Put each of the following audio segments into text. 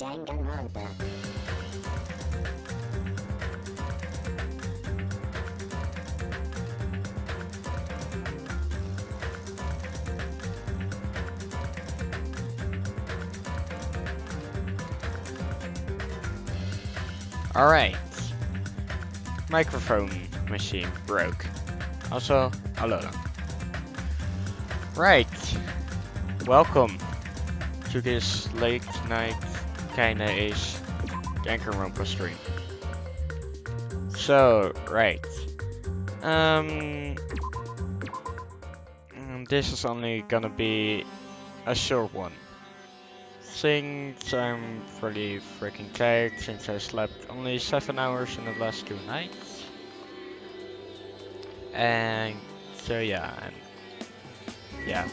Danganronpa. Alright. Microphone machine broke. Also, hello. Right. Welcome to this late night kinda-ish Danganronpa stream. So, right. This is only gonna be a short one. Since I'm pretty freaking tired, since I slept only 7 hours in the last 2 nights. And so yeah,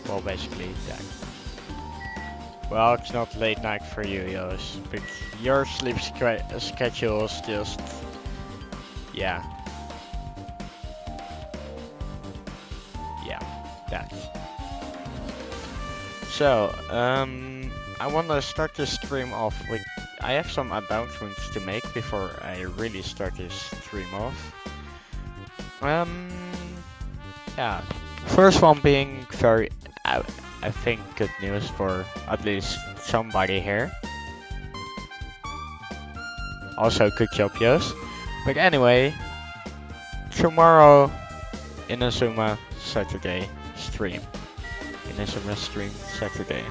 well basically that. Well, it's not late night for you, Jos, but your sleep schedule is just, yeah, that. So, I want to start this stream off with, I have some announcements to make before I really start this stream off. Yeah, first one being very, I think good news for at least somebody here. Also, good job, Jos. But anyway, tomorrow, Inazuma Saturday stream. Inazuma stream Saturday.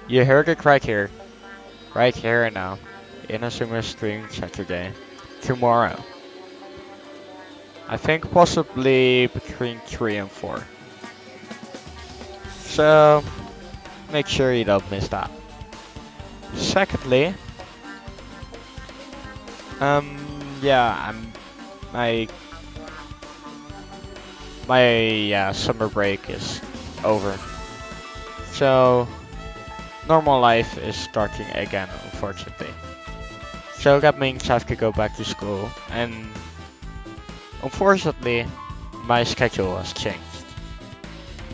You heard it right here and now. Inazuma stream Saturday. Tomorrow. I think possibly between 3 and 4. So, make sure you don't miss that. Secondly, yeah, my summer break is over. So, normal life is starting again, unfortunately. So that means I have to go back to school, and unfortunately, my schedule has changed.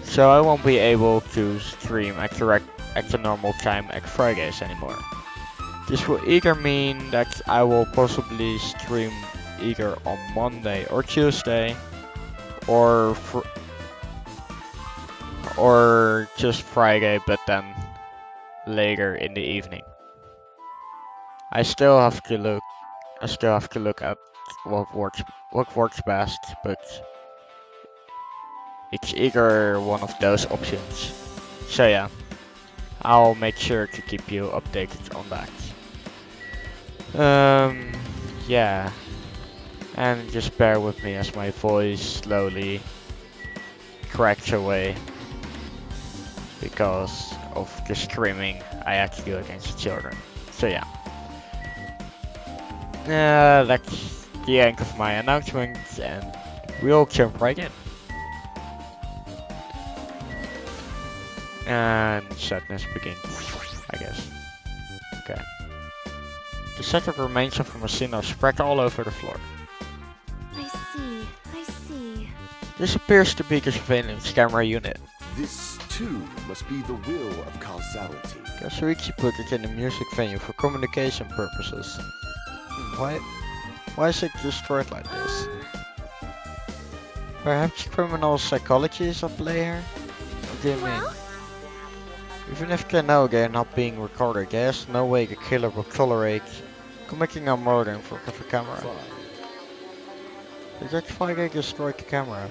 So I won't be able to stream at the normal time at Fridays anymore. This will either mean that I will possibly stream either on Monday or Tuesday, or just Friday, but then later in the evening. I still have to look at what works best, but it's either one of those options. So yeah, I'll make sure to keep you updated on that. Yeah, and just bear with me as my voice slowly cracks away because of the screaming I had to do against the children. So yeah, that's the end of my announcement, and we'll jump right in. And sadness begins, I guess. Okay. The scattered remains of a machine are spread all over the floor. I see. This appears to be the surveillance camera unit. This, too, must be the will of causality. Kasuichi put it in a music venue for communication purposes. Why is it destroyed like this? Perhaps criminal psychology is at play here? What do you mean? Even if they know they're not being recorded, there's no way the killer will tolerate committing a murder in front of a camera. Is that why they destroyed the camera?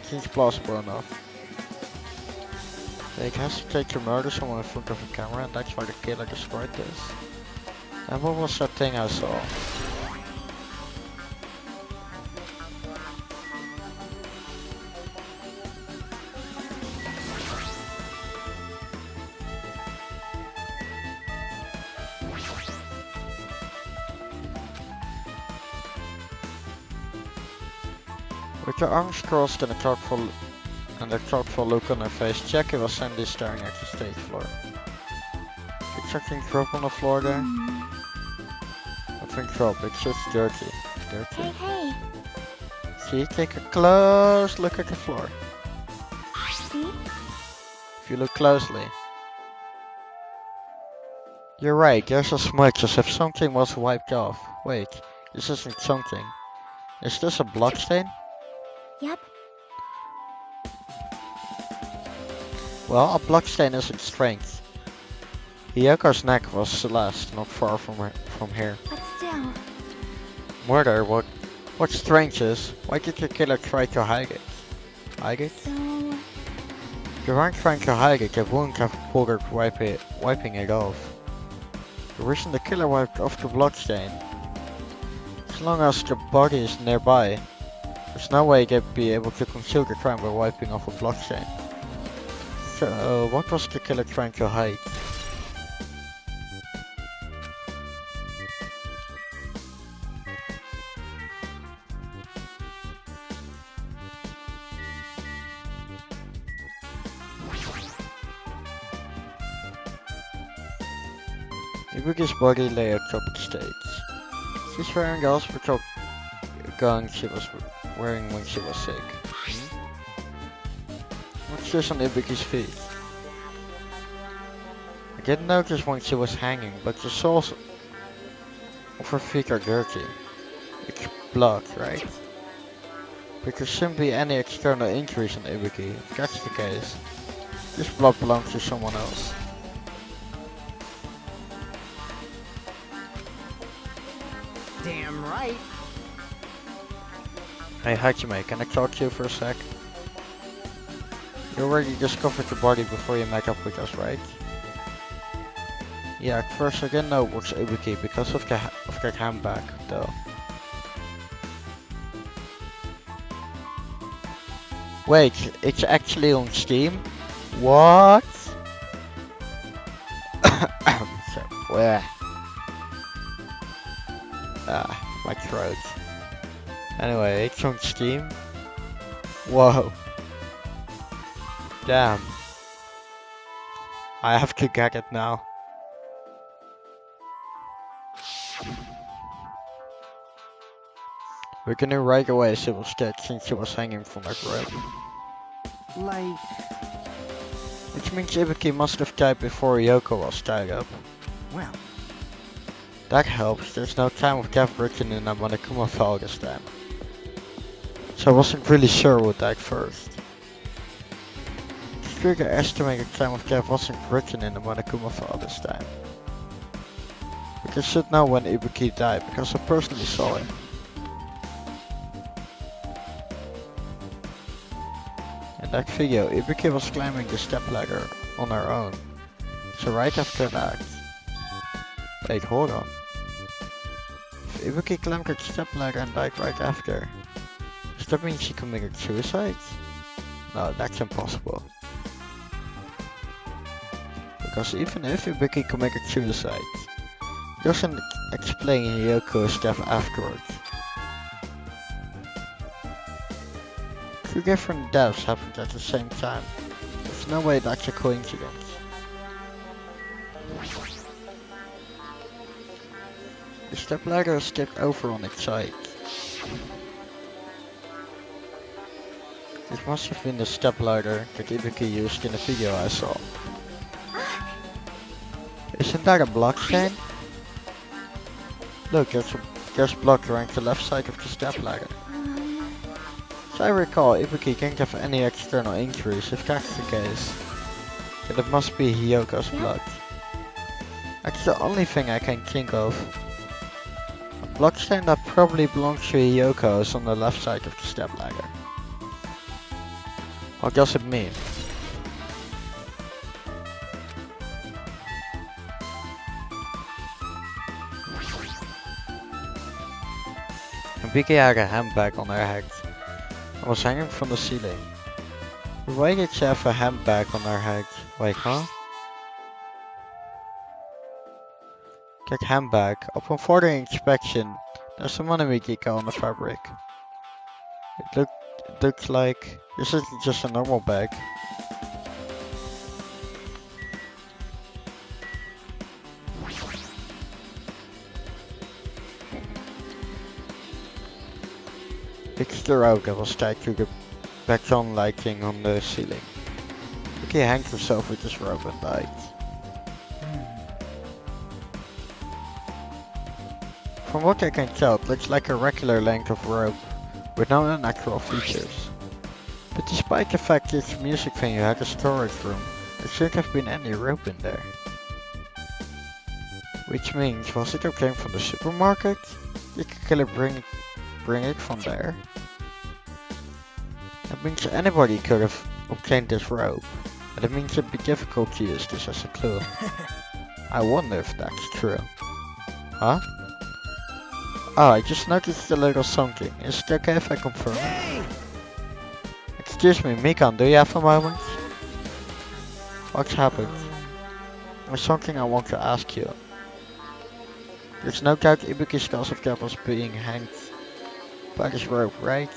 Seems plausible enough. They hesitate to murder someone in front of a camera, and that's why the killer destroyed this. And what was that thing I saw? With her arms crossed and a thoughtful look on her face, Jackie was sadly staring at the stage floor. Did something drop on the floor there? Nothing dropped, it's just dirty. Hey. See, take a close look at the floor. See? If you look closely, You're right, there's a smudge as if something was wiped off. Wait, this isn't something. Is this a bloodstain? Yep. Well, a bloodstain isn't strength. Hiyoko's neck was Celeste, not far from here. But still. Murder, what's strange is, why did your killer try to hide it? Hide it? So. If you weren't trying to hide it, you wouldn't have bothered wiping it off. The reason the killer wiped off the bloodstain. As long as the body is nearby, there's no way they'd be able to conceal the crime by wiping off a bloodstain. So, what was the killer trying to hide? Ibuki's body lay atop the stage. She's wearing the hospital gown she was wearing when she was sick. What's this on Ibuki's feet? I didn't notice when she was hanging, but the soles of her feet are dirty. It's blood, right? But there shouldn't be any external injuries on Ibuki. If that's the case, this blood belongs to someone else. Damn right. Hey Hajime, can I talk to you for a sec? You already discovered the body before you met up with us, right? Yeah, at first I didn't know it was Ibuki because of that handbag, though. Wait, it's actually on Steam? What? So, where? My throat. Anyway, it's on Steam. Whoa. Damn. I have to get it now. We're gonna right away see what's dead since she was hanging from that rope. Like, Which means Ibuki must have died before Yoko was tied up. well, That helps, there's no time of death written in the Monokuma file this time. So I wasn't really sure what died first. The trigger estimated time of death wasn't written in the Monokuma file this time. But I should know when Ibuki died because I personally saw it. In that video, Ibuki was climbing the stepladder on her own. So right after that... Wait, hold on. If Ibuki climbed the stepladder and died right after, does that mean she committed suicide? No, that's impossible. Because even if Ibuki committed suicide, it doesn't explain Yoko's death afterwards. Two different deaths happened at the same time. There's no way that's a coincidence. The stepladder is tipped over on its side. This must have been the stepladder that Ibuki used in the video I saw. Isn't that a bloodstain? Look, there's blood around the left side of the stepladder. As I recall, Ibuki can't have any external injuries. If that's the case, then it must be Hiyoko's blood. That's the only thing I can think of. A bloodstain that probably belongs to Hiyoko is on the left side of the stepladder. What does it mean? Ibuki had a handbag on her head and was hanging from the ceiling. Why did she have a handbag on her head? Wait, huh? That handbag. Upon further inspection, there's a Monomikiko on the fabric. It looks like this isn't just a normal bag. It's the rope that was tied to the background lighting on the ceiling. Ibuki hanged herself with this rope and died. from what I can tell, it looks like a regular length of rope, with no unnatural features. But despite the fact this music venue had a storage room, there shouldn't have been any rope in there. Which means, was it obtained from the supermarket? Did the killer bring it from there? That means anybody could have obtained this rope, and it means it'd be difficult to use this as a clue. I wonder if that's true. Huh? Oh, I just noticed a little something. Is it okay if I confirm it? Excuse me, Mikan, do you have a moment? What's happened? There's something I want to ask you. There's no doubt Ibuki's cause of death was being hanged by this rope, right?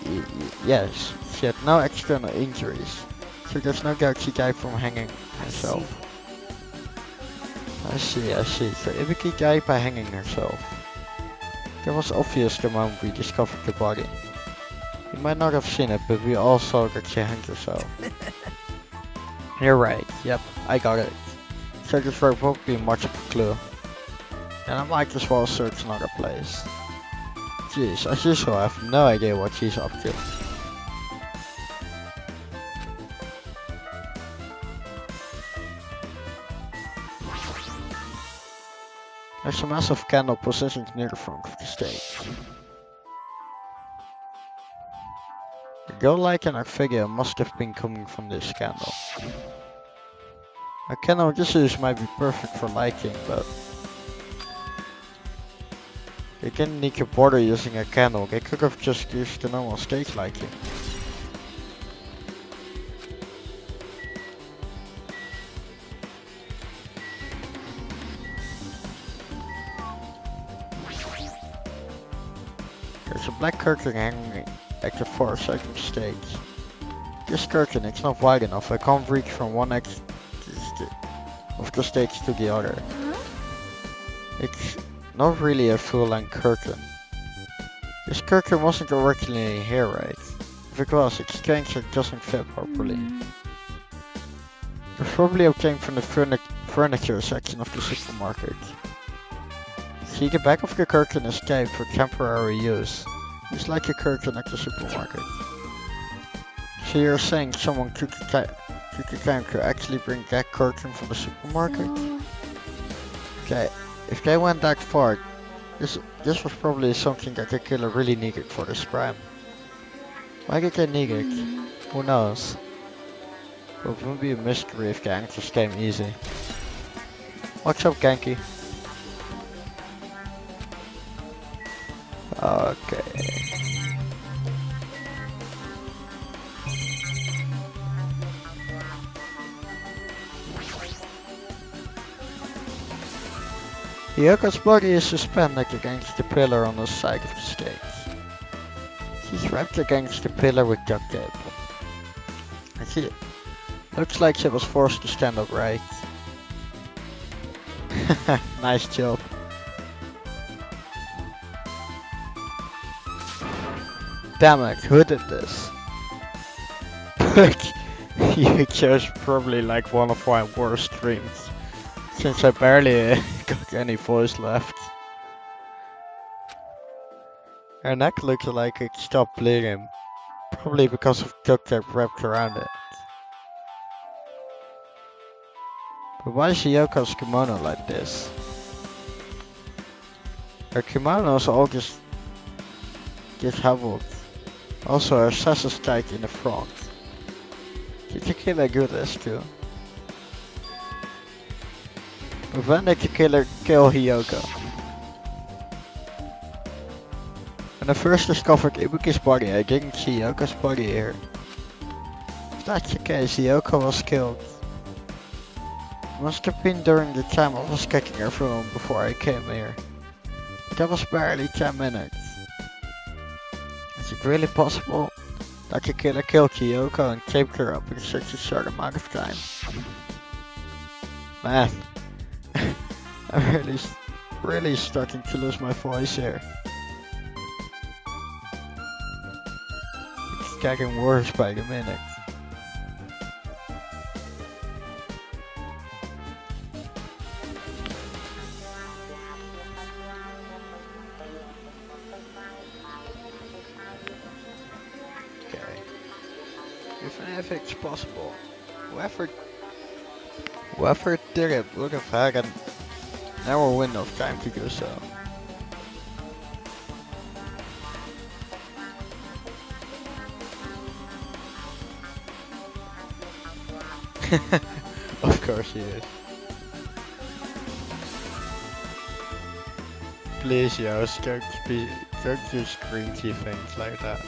Well, Yes, she had no external injuries, so there's no doubt she died from hanging herself. I see. So Ibuki died by hanging herself. That was obvious the moment we discovered the body. You might not have seen it, but we all saw that she hanged herself. You're right, yep, I got it. So this rope won't be much of a clue. And I might as well search another place. Jeez, as usual, I have no idea what she's up to. There's a massive candle positioned near the front of the stage. The girl light in her figure must have been coming from this candle. A candle this use might be perfect for lighting, but they didn't need to bother using a candle, they could have just used the normal stage lighting. There's a black curtain hanging at the far side of the stage. This curtain is not wide enough, I can't reach from one edge of the stage to the other. It's not really a full-length curtain. This curtain wasn't originally here, right? If it was, it's strange that it doesn't fit properly. It was probably obtained from the furniture section of the supermarket. See, the back of the curtain is taped for temporary use. It's like a curtain at the supermarket. So you're saying someone took the time to actually bring that curtain from the supermarket? Okay, if they went that far, this was probably something that the killer really needed for this crime. Why did they need it? Who knows? But it would be a mystery if the answers came easy. What's up, Genki? Okay. Yoko's body is suspended against the pillar on the side of the stage. She's wrapped against the pillar with duct tape. And she looks like she was forced to stand upright. Nice job. Damn it, who did this? You chose probably like one of my worst streams, since I barely got any voice left. Her neck looks like it stopped bleeding, probably because of duct tape wrapped around it. But why is Yoko's kimono like this? Her kimonos all just disheveled. Also, her sash is tight in the front. Did the killer do this too? But when did the killer kill Hiyoko? When I first discovered Ibuki's body, I didn't see Hiyoko's body here. If that's the case, Hiyoko was killed. It must have been during the time I was checking her room before I came here. But that was barely 10 minutes. Is it really possible that the killer killed Hiyoko and taped her up in such a short amount of time? Man, I'm really starting to lose my voice here. getting worse by the minute. Okay. Even if it's possible, whoever did it would have had an narrow window of time to do so. Of course he is. Please, Joost, don't do screechy things like that.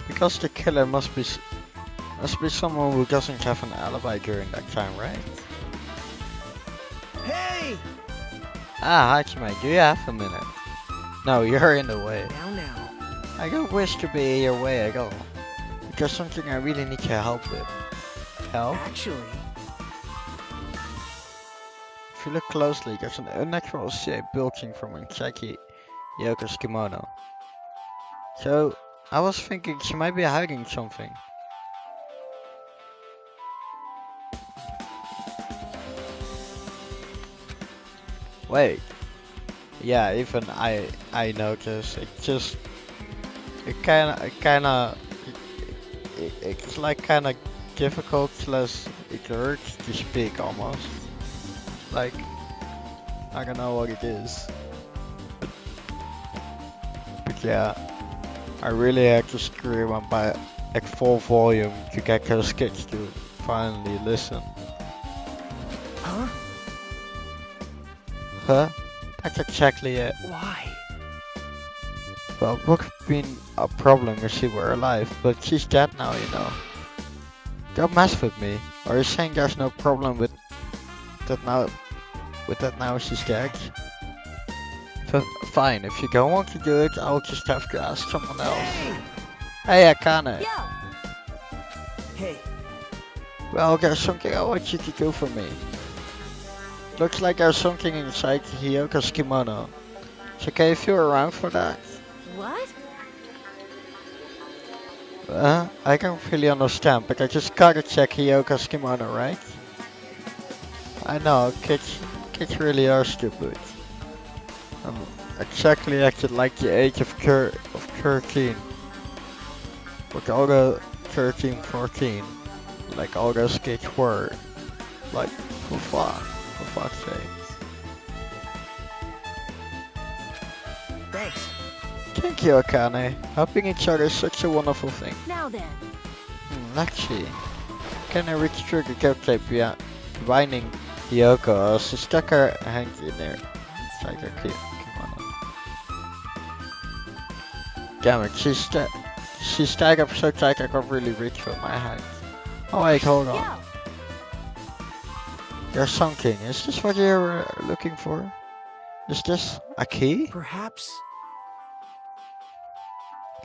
Because the killer must be someone who doesn't have an alibi during that time, right? Hey! Ah, Hachime, do you have a minute? No, you're in the way. Now. I don't wish to be in your way at all. There's something I really need your help with. Help? Actually, If you look closely, there's an unnatural shape bulging from inside Yoko's kimono. So, I was thinking she might be hiding something. Wait. Yeah, even I noticed. It's like kinda difficult slash it hurts to speak almost. Like, I don't know what it is. But yeah, I really had to scream up by like full volume to get those kids to finally listen. huh? Huh? That's exactly it. Why? Well, it would have been a problem if she were alive, but she's dead now, you know. Don't mess with me. Are you saying there's no problem with that now? With that now she's dead? Fine, if you don't want to do it, I'll just have to ask someone else. Hey, Akane. Yo! Hey, Well, there's something I want you to do for me. Looks like there's something inside Hyoka's kimono. It's okay if you're around for that? What? I don't really understand, but I just gotta check Hyoka's kimono, right? I know, kids really are stupid. Exactly acted like the age of 13. Like all the 13, 14. Like all those kids were. Like, for fuck's sake. thanks. Thank you, Akane. Helping each other is such a wonderful thing. Now then. Let's see. Can I reach through the tape binding Hyoko as she stuck her hand in there? Inside her kimono. Damn it, she's tied up so tight I can't really reach with my hand. Oh wait, hold on. Yo! There's something. Is this what you're looking for? Is this a key? Perhaps.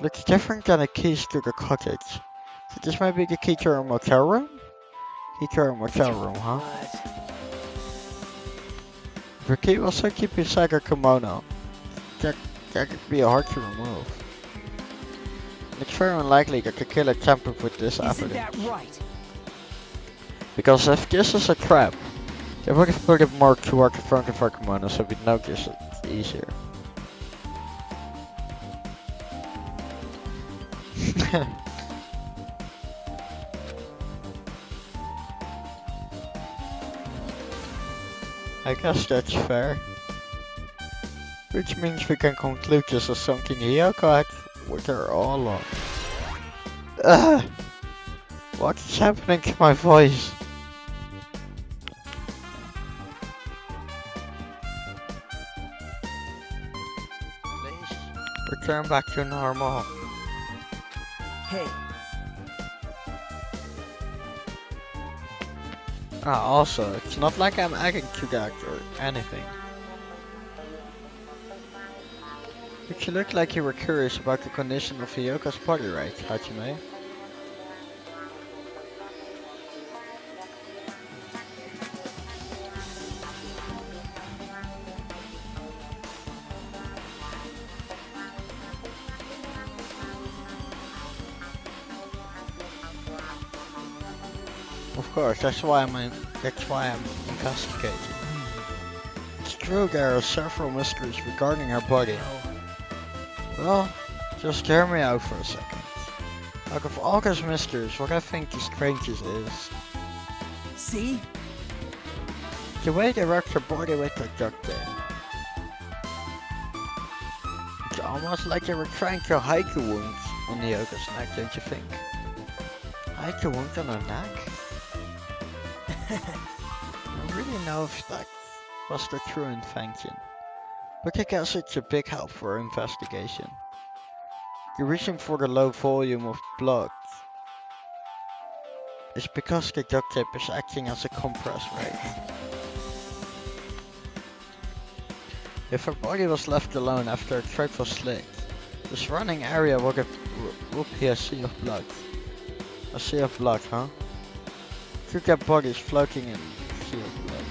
Looks different than the keys to the cottage. So this might be the key to our motel room? Key to our motel room, huh? But The key will also keep inside her kimono. That could be hard to remove. It's very unlikely that the killer tampered with this isn't evidence. that right? Because if this is a trap, they would have put it more toward the front of her kimono so we'd notice it easier. I guess that's fair. Which means we can conclude this as something Hyoko had with her all along. What is happening to my voice? Please, return back to normal. Hey, Also, it's not like I'm adding to that or anything. But you look like you were curious about the condition of Hyoko's body, right, Hachime? Of course, that's why I'm investigating. It's true there are several mysteries regarding her body. Well, just hear me out for a second. Out of all those mysteries, what I think the strangest is See? the way they wrapped her body with their duct tape. It's almost like they were trying to hide the wounds on the Yoko's neck, don't you think? Hide the wound on her neck? I don't really know if that was the true intention, but I guess it's a big help for our investigation. The reason for the low volume of blood is because the duct tape is acting as a compress rate. If her body was left alone after her throat was slit, the surrounding area would be a sea of blood. A sea of blood, huh? Two dead bodies floating in a sea of blood.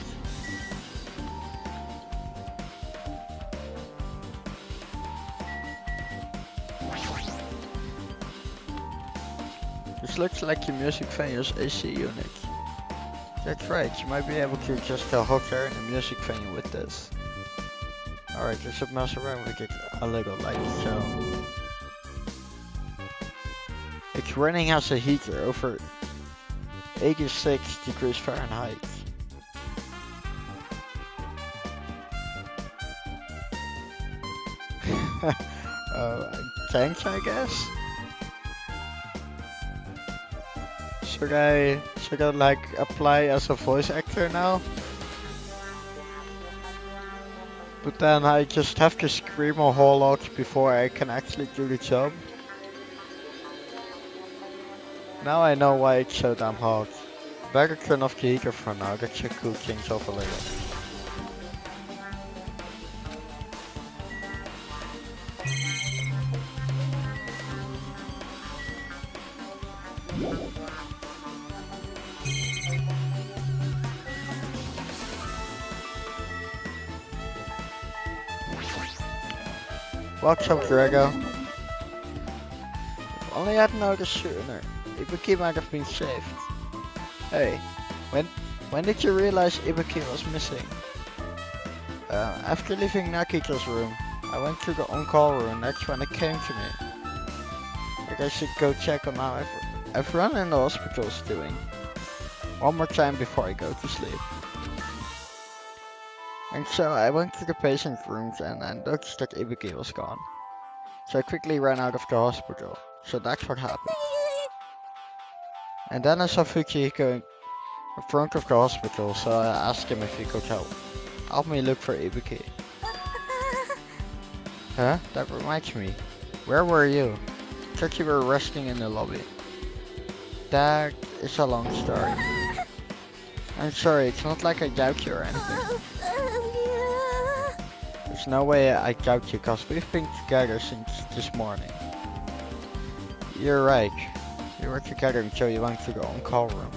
This looks like the music venue's AC unit. That's right, you might be able to adjust the hot air in the music venue with this. Alright, let's mess around with it a little like so. It's running as a heater over 86 degrees Fahrenheit. Thanks, I guess? Should I like apply as a voice actor now? But then I just have to scream a whole lot before I can actually do the job. Now I know why it's so damn hot. Better turn off the heater for now, that should cool things off a little. What's up, Drago? If only I'd noticed sooner, Ibuki might have been saved. Hey, when did you realize Ibuki was missing? After leaving Nakito's room, I went to the on-call room, that's when it came to me. Like I should go check on how everyone in the hospital is doing. One more time before I go to sleep. And so I went to the patient rooms and I noticed that Ibuki was gone. So I quickly ran out of the hospital. So that's what happened. And then I saw Fujihiko in front of the hospital, so I asked him if he could help me look for Ibuki. Huh? That reminds me. Where were you? I thought you were resting in the lobby. That is a long story. I'm sorry, it's not like I doubt you or anything. There's no way I doubt you, cause we've been together since this morning. You're right. We were together until you went to the on-call room.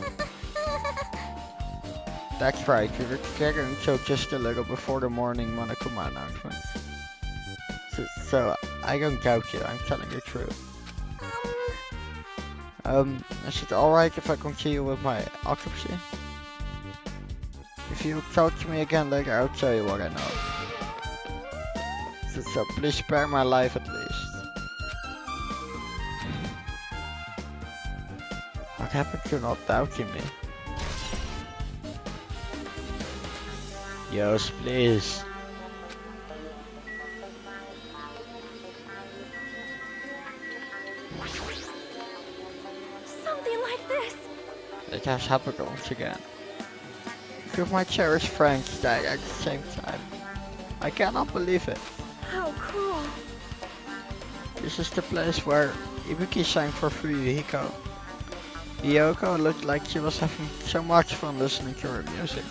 That's right, we were together until just a little before the morning Monokuma announcement. So I don't doubt you, I'm telling the truth. Is it alright if I continue with my autopsy? If you talk to me again later, I'll tell you what I know. So please spare my life at least. What happened to not doubting me? Yes, please. Something like this. It has happened once again. Two of my cherished friends died at the same time. I cannot believe it. How cruel. This is the place where Ibuki sang for Fujihiko. Yoko looked like she was having so much fun listening to her music.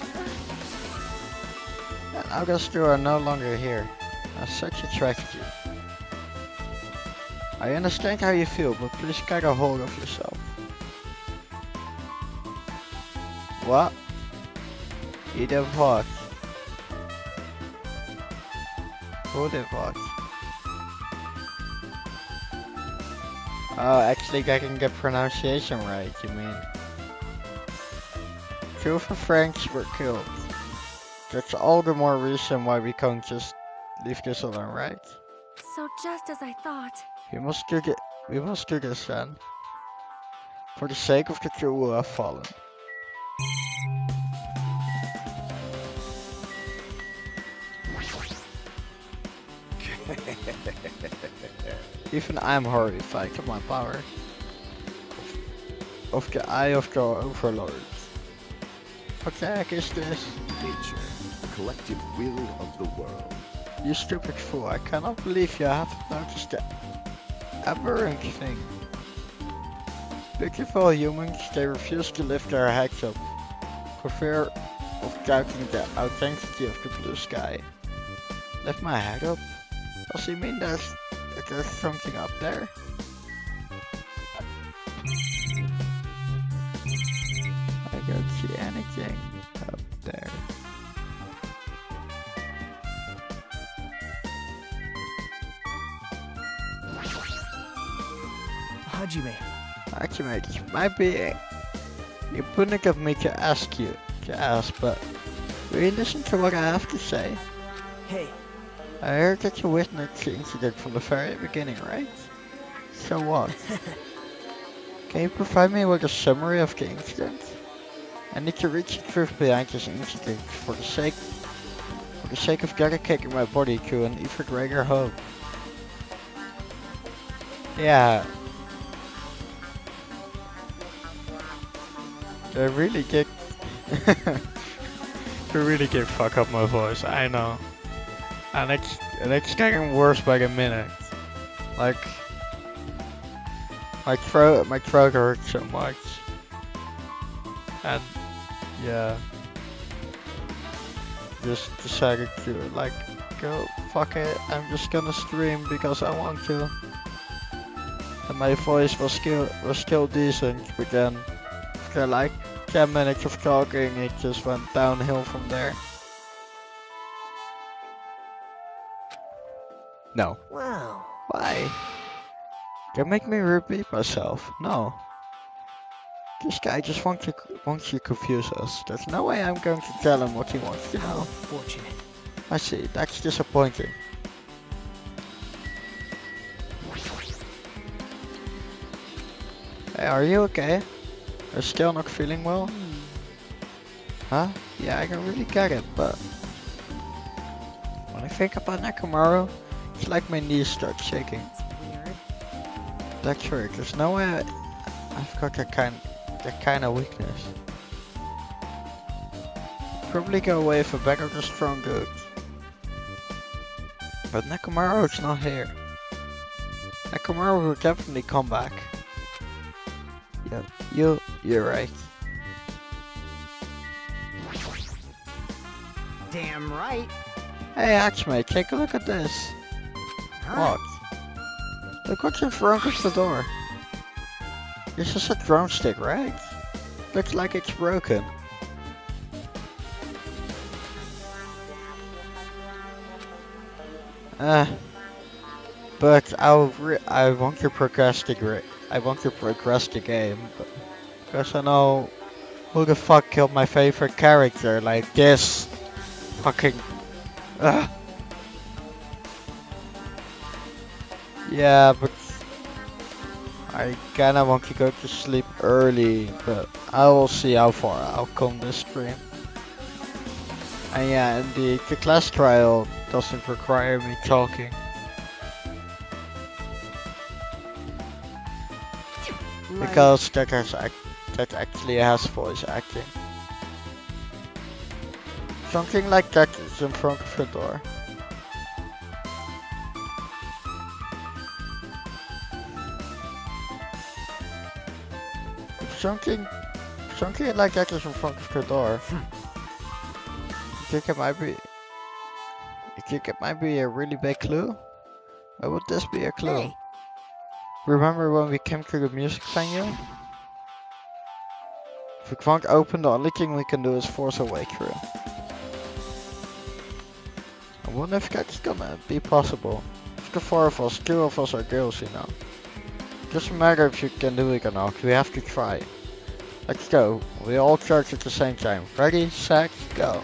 And now those two are no longer here. That's such a tragedy. I understand how you feel, but please get a hold of yourself. What? You did what? Who did what? Oh, actually getting the pronunciation right, you mean? 2 of her friends were killed. That's all the more reason why we can't just leave this alone, right? So just as I thought. We must do this then. For the sake of the 2 who have fallen. Even I'm horrified at my power. Of the Eye of the Overlord. What the heck is this? Nature, the collective will of the world. You stupid fool, I cannot believe you haven't noticed the aberrant thing. Beautiful humans, they refuse to lift their heads up, for fear of doubting the authenticity of the blue sky. Lift my head up? Does he mean that there's something up there? I don't see anything up there. Hajime. Actually, it might be impudent of me to ask, but will you listen to what I have to say? Hey, I heard that you witnessed the incident from the very beginning, right? So what? Can you provide me with a summary of the incident? I need to reach the truth behind this incident for the sake of dedicating my body to an even greater hope. Yeah. They really did. They really did fuck up my voice. I know, and it's getting worse by the minute. Like my throat hurts so much, and yeah, just decided to like go fuck it. I'm just gonna stream because I want to, and my voice was still decent, but then. After like 10 minutes of talking, it just went downhill from there. No. wow. Why? Don't make me repeat myself. No. This guy just wants to confuse us. There's no way I'm going to tell him what he wants to How know. fortunate. I see. That's disappointing. Hey, are you okay? Are still not feeling well? Huh? Yeah, I can really get it, but when I think about Nakamura, it's like my knees start shaking. That's weird. That's right. There's no way I've got that kind of weakness. Probably go away if a bag of the strong goods. But Nakamura is not here. Nakamura will definitely come back. Yeah, you're right. Damn right. Hey Axmate, take a look at this. Huh? What? Look what's in front of the door. This is a drumstick, right? Looks like it's broken. But I want to progress the game, because I know who the fuck killed my favorite character, like this fucking. Yeah, but I kinda want to go to sleep early, but I will see how far I'll come this stream. And yeah, and the class trial doesn't require me talking. Because that actually has voice acting. Something like that is in front of the door. Something like that is in front of the door. You think it might be a really big clue? Why would this be a clue? Hey. Remember when we came to the music venue? If we can't open, the only thing we can do is force our way through. I wonder if that's gonna be possible. If the 4 of us, 2 of us are girls, you know. Doesn't matter if you can do it or not, we have to try. Let's go. We all charge at the same time. Ready, set, go.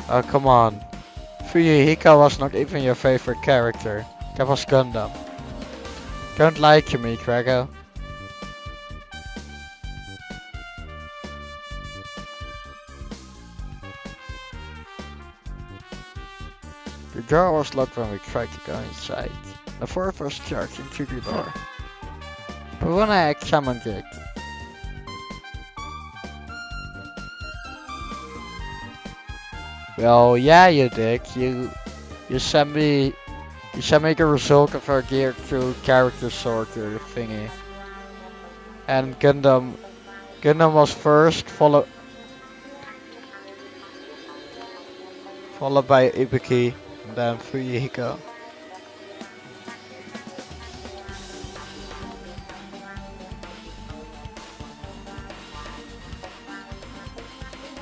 Oh, come on. Fuyuhiko was not even your favorite character. That was Gundam. Don't lie to me, Drago. The door was locked when we tried to go inside. The fourth was charged into the door. But when I examined it, well, yeah, you did. You sent me the result of our gear through character sorter thingy. And Gundam was first, followed by Ibuki, and then Fuyuhiko.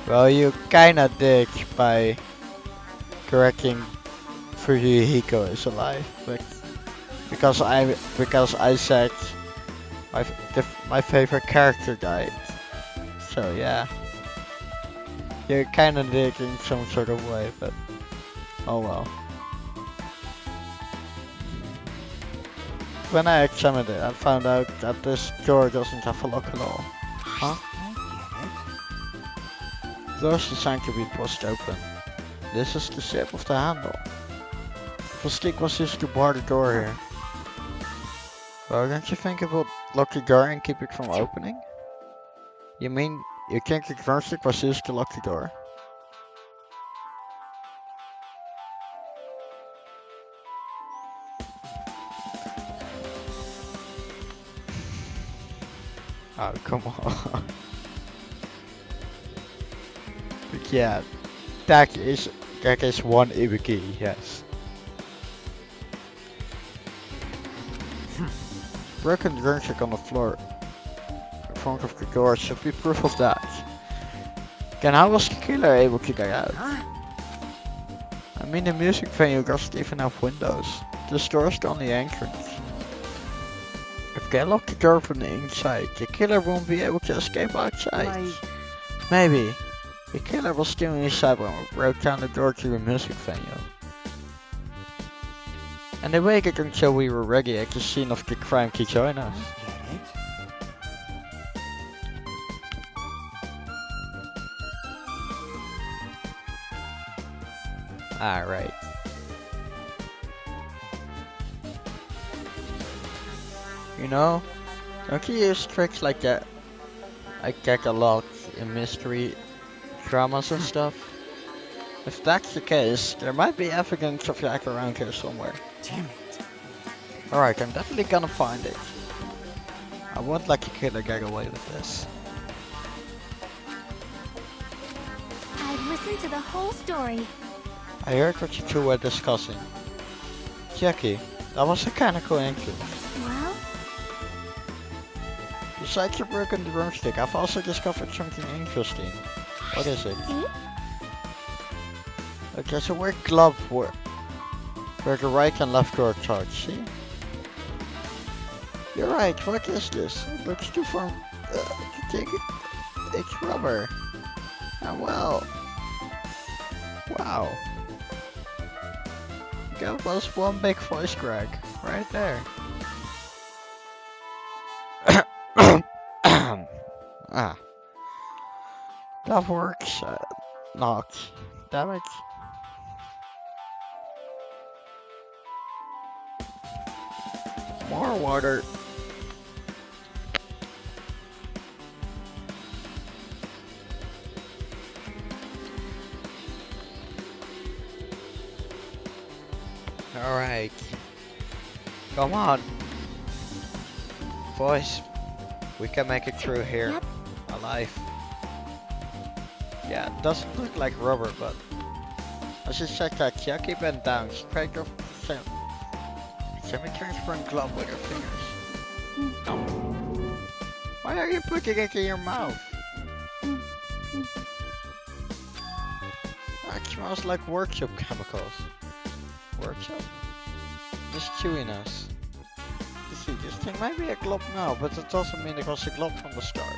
Well, you kinda did by correcting Fuyuhiko is alive, but because I said my favorite character died. So yeah, you kinda did in some sort of way, but oh well. When I examined it, I found out that this door doesn't have a lock at all. Huh? The door is designed to be pushed open. This is the shape of the handle. The stick was used to bar the door here. Well, don't you think it will lock the door and keep it from opening? You mean you think the drumstick was used to lock the door? Oh, come on. But yeah, that is one Ibuki, yes. Broken drumstick on the floor in front of the door should be proof of that. Then how was the killer able to get out? I mean, the music venue doesn't even have windows. The door is the only entrance. If they lock the door from the inside, the killer won't be able to escape outside. Maybe. The killer was still inside when we broke down the door to the music venue. And they waited until we were ready at the scene of the crime to join us. Alright. You know, don't you use tricks like that? I get a lot in mystery dramas and stuff. If that's the case, there might be evidence of Yak around here somewhere. Damn it. Alright, I'm definitely gonna find it. I won't let the killer get away with this. I've listened to the whole story. I heard what you two were discussing. Jackie, that was a kinda coincidence. Well, Besides the broken drumstick, I've also discovered something interesting. What is it? see? There's a weird glove where the right and left door touch, see? You're right, what is this? It looks too firm to take it. It's rubber. And well... Wow. That was one big voice crack, right there. Ah. That works. Not. Damn it. More water. Alright. Come on. Boys, we can make it through here. Yep. Alive. Yeah, it doesn't look like rubber, but I should check that. Jackie bent down, straight off the semi-transparent glove with her fingers. No. Why are you putting it in your mouth? That smells like workshop chemicals. workshop. This chewiness. You see, this thing might be a glob now, but it doesn't mean it was a glob from the start.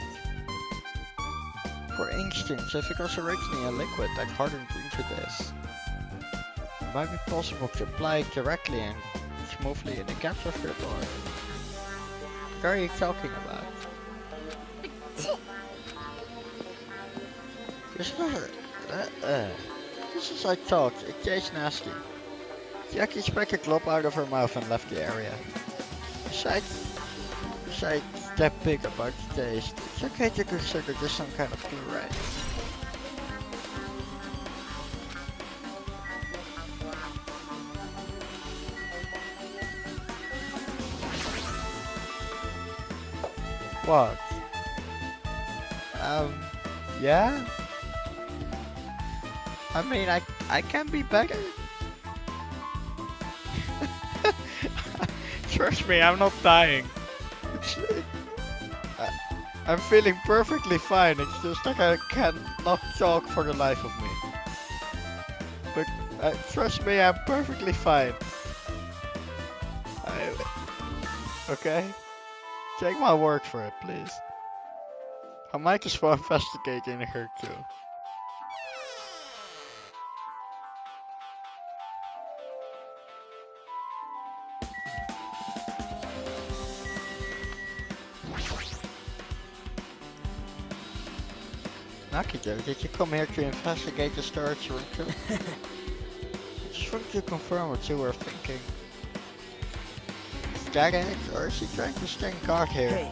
For instance, if it was originally a liquid that hardened into this, it might be possible to apply it directly and smoothly in the gaps of your door. What are you talking about? This is I thought. It tastes nasty. Jackie spat a glob out of her mouth and left the area. Besides that big about the taste, it's okay to consider this some kind of clue, right? What? Yeah? I mean, I can be better. Trust me, I'm not dying. I'm feeling perfectly fine, it's just like I cannot talk for the life of me. But trust me, I'm perfectly fine. Okay? Take my word for it, please. I might as well investigate in here too. Nakito, did you come here to investigate the storage room too? I just want to confirm what you were thinking. Is that it, or is she trying to stand guard here? Hey,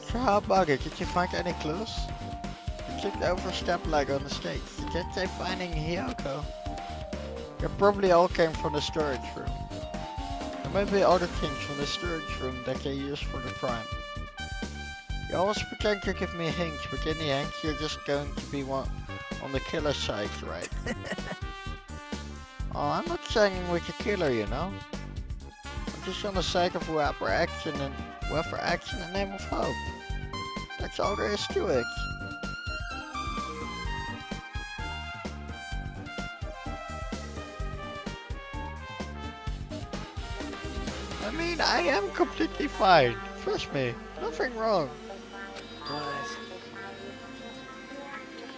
So how about it? Did you find any clues? You tripped over step leg on the stage. Did they finding Hiyoko? They probably all came from the storage room. There may be other things from the storage room that they use for the crime. You always pretend to give me hints, but in the end you're just going to be one on the killer side, right? Oh, I'm not siding with the killer, you know. I'm just on the side of whoever acts in the name of hope. That's all there is to it. I mean, I am completely fine. Trust me, nothing wrong.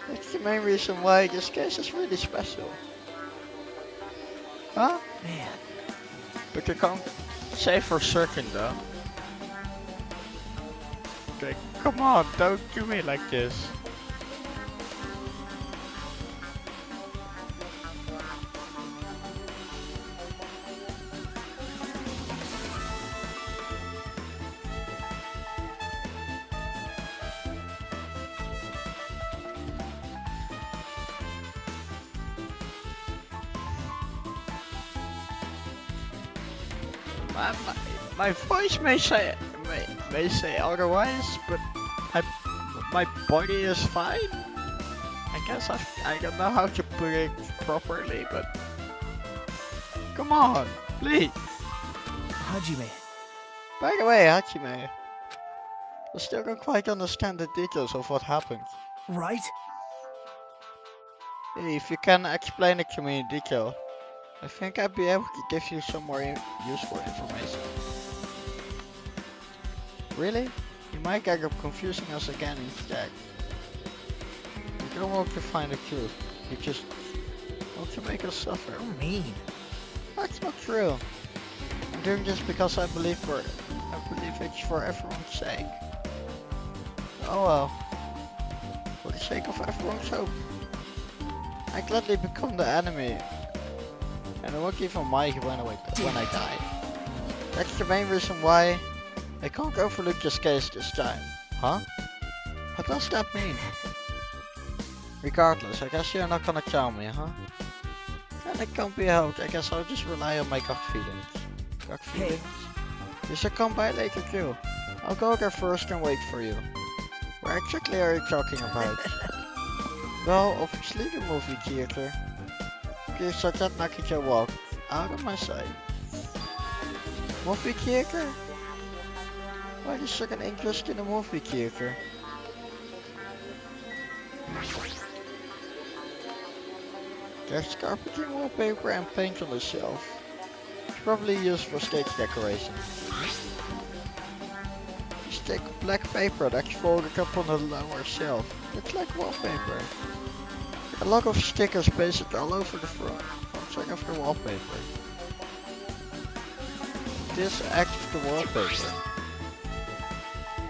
but That's the main reason why this case is really special. Huh? man, But you can't say for certain though. Okay, come on, don't do me like this. My voice may say otherwise, but my body is fine. I guess I don't know how to put it properly, but come on, please. Hajime. By the way, Hachime, I still don't quite understand the details of what happened. Right? Hey, if you can explain it to me in detail, I think I'd be able to give you some more useful information. Really? You might end up confusing us again instead. You don't want to find the truth. You just want to make us suffer. So mean. That's not true. I'm doing this because I believe it's for everyone's sake. Oh well. For the sake of everyone's hope. I gladly become the enemy. And I won't even mind when I die. That's the main reason why I can't overlook this case this time. Huh? What does that mean? Regardless, I guess you're not gonna tell me, huh? And it can't be helped. I guess I'll just rely on my gut feelings. Gut feelings? You should come by later too. I'll go there first and wait for you. Where exactly are you talking about? Well, obviously the movie theater. Okay, so that Nakita walked out of my sight. Movie theater? Why is such an interest in the movie theater? There's carpeting, wallpaper, and paint on the shelf. It's probably used for stage decoration. Just take black paper that's folded up on the lower shelf. It's like wallpaper. A lot of stickers pasted all over the front side of the wallpaper. This acts as the wallpaper.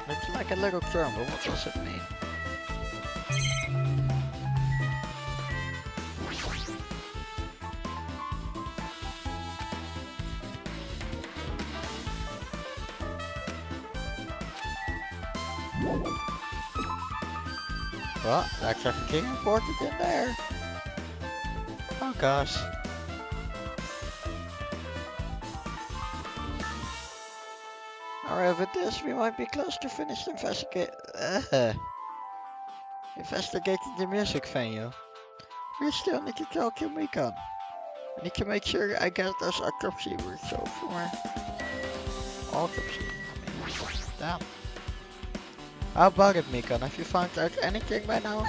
It's like a little drum, but what does it mean? Well, that's everything important in there. Oh gosh. Alright, with this we might be close to finished investigating the music venue. We still need to talk to Mikan. I need to make sure I get those autopsy results from her. Autopsy? Damn. How about it, Mikan? Have you found out anything by now?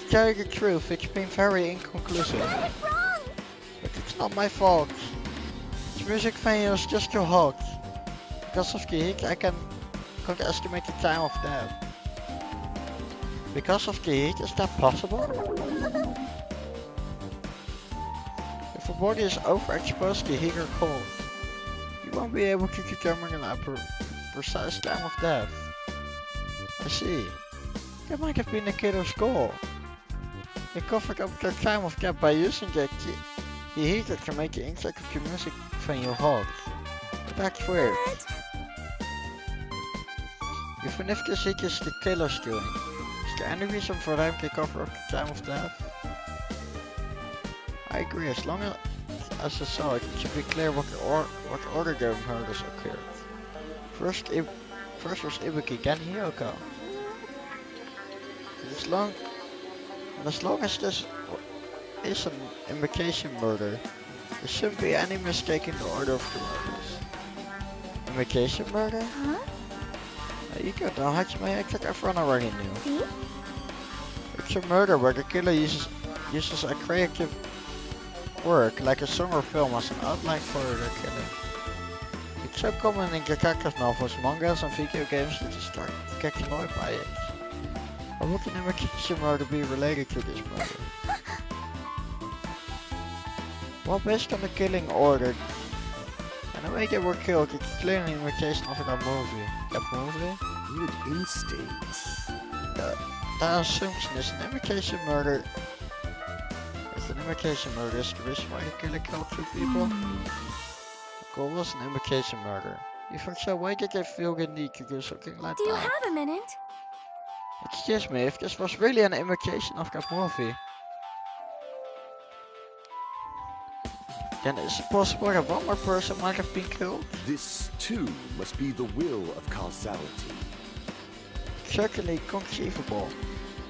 To tell you the truth, it's been very inconclusive. But it's not my fault. This music venue is just too hot. Because of the heat, I can't estimate the time of death. Because of the heat, is that possible? If a body is overexposed to heat or cold, you won't be able to determine a precise time of death. I see. That might have been the killer's goal. They covered up their time of death by using the heater to make the inside of the music venue hot. That's weird. What? Even if this heat is the killer's doing, is there any reason for them to cover up the time of death? I agree, as long as I saw it, it should be clear what order the murders occurred. First was Ibuki, then Hiyoko. As long as this is an invocation murder, there shouldn't be any mistake in the order of the murders. Invocation murder? Huh? Iko, dan had je mij exact everyone already knew. See? It's a murder where the killer uses a creative work, like a song or film, as an outline for the killing. It's so common in detective novels, mangas and video games that you start to get annoyed by it. Or would an invocation murder be related to this murder? Well, based on the killing order and the way they were killed, it's clearly an imitation of that movie. That movie? Weird instincts. The assumption is an imitation murder. Is an imitation murder is the reason why the killer killed two people? The goal was an imitation murder. Even so, why did they feel the need to do something like Do you that? have a minute? Excuse me, if this was really an imitation of that movie, then is it possible that one more person might have been killed? This, too, must be the will of causality. Certainly conceivable.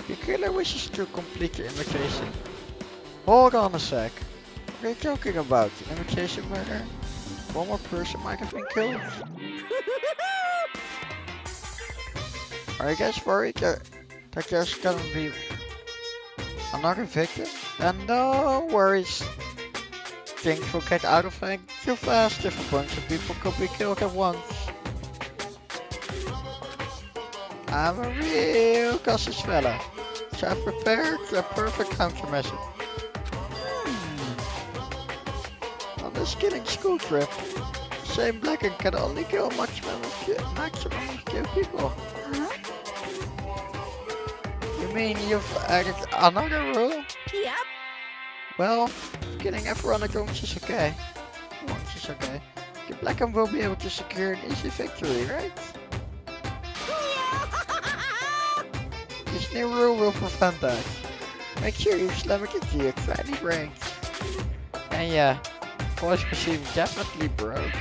The killer wishes to complete the imitation. Hold on a sec. What are you talking about? An imitation murder? One more person might have been killed? Are you guys worried that there's gonna be another victim? And no worries. Things will get out of hand too fast if a bunch of people could be killed at once. I'm a real cautious fella, so I've prepared a perfect countermeasure. On this killing school trip, the same blacking can only kill a maximum of two people. Huh? You mean you've added another rule? Yep. Well, killing everyone at once is okay. Once is okay. The blackham will be able to secure an easy victory, right? This new rule will prevent that. Make sure you slam it into your tiny brains. And yeah, voice machine definitely broke.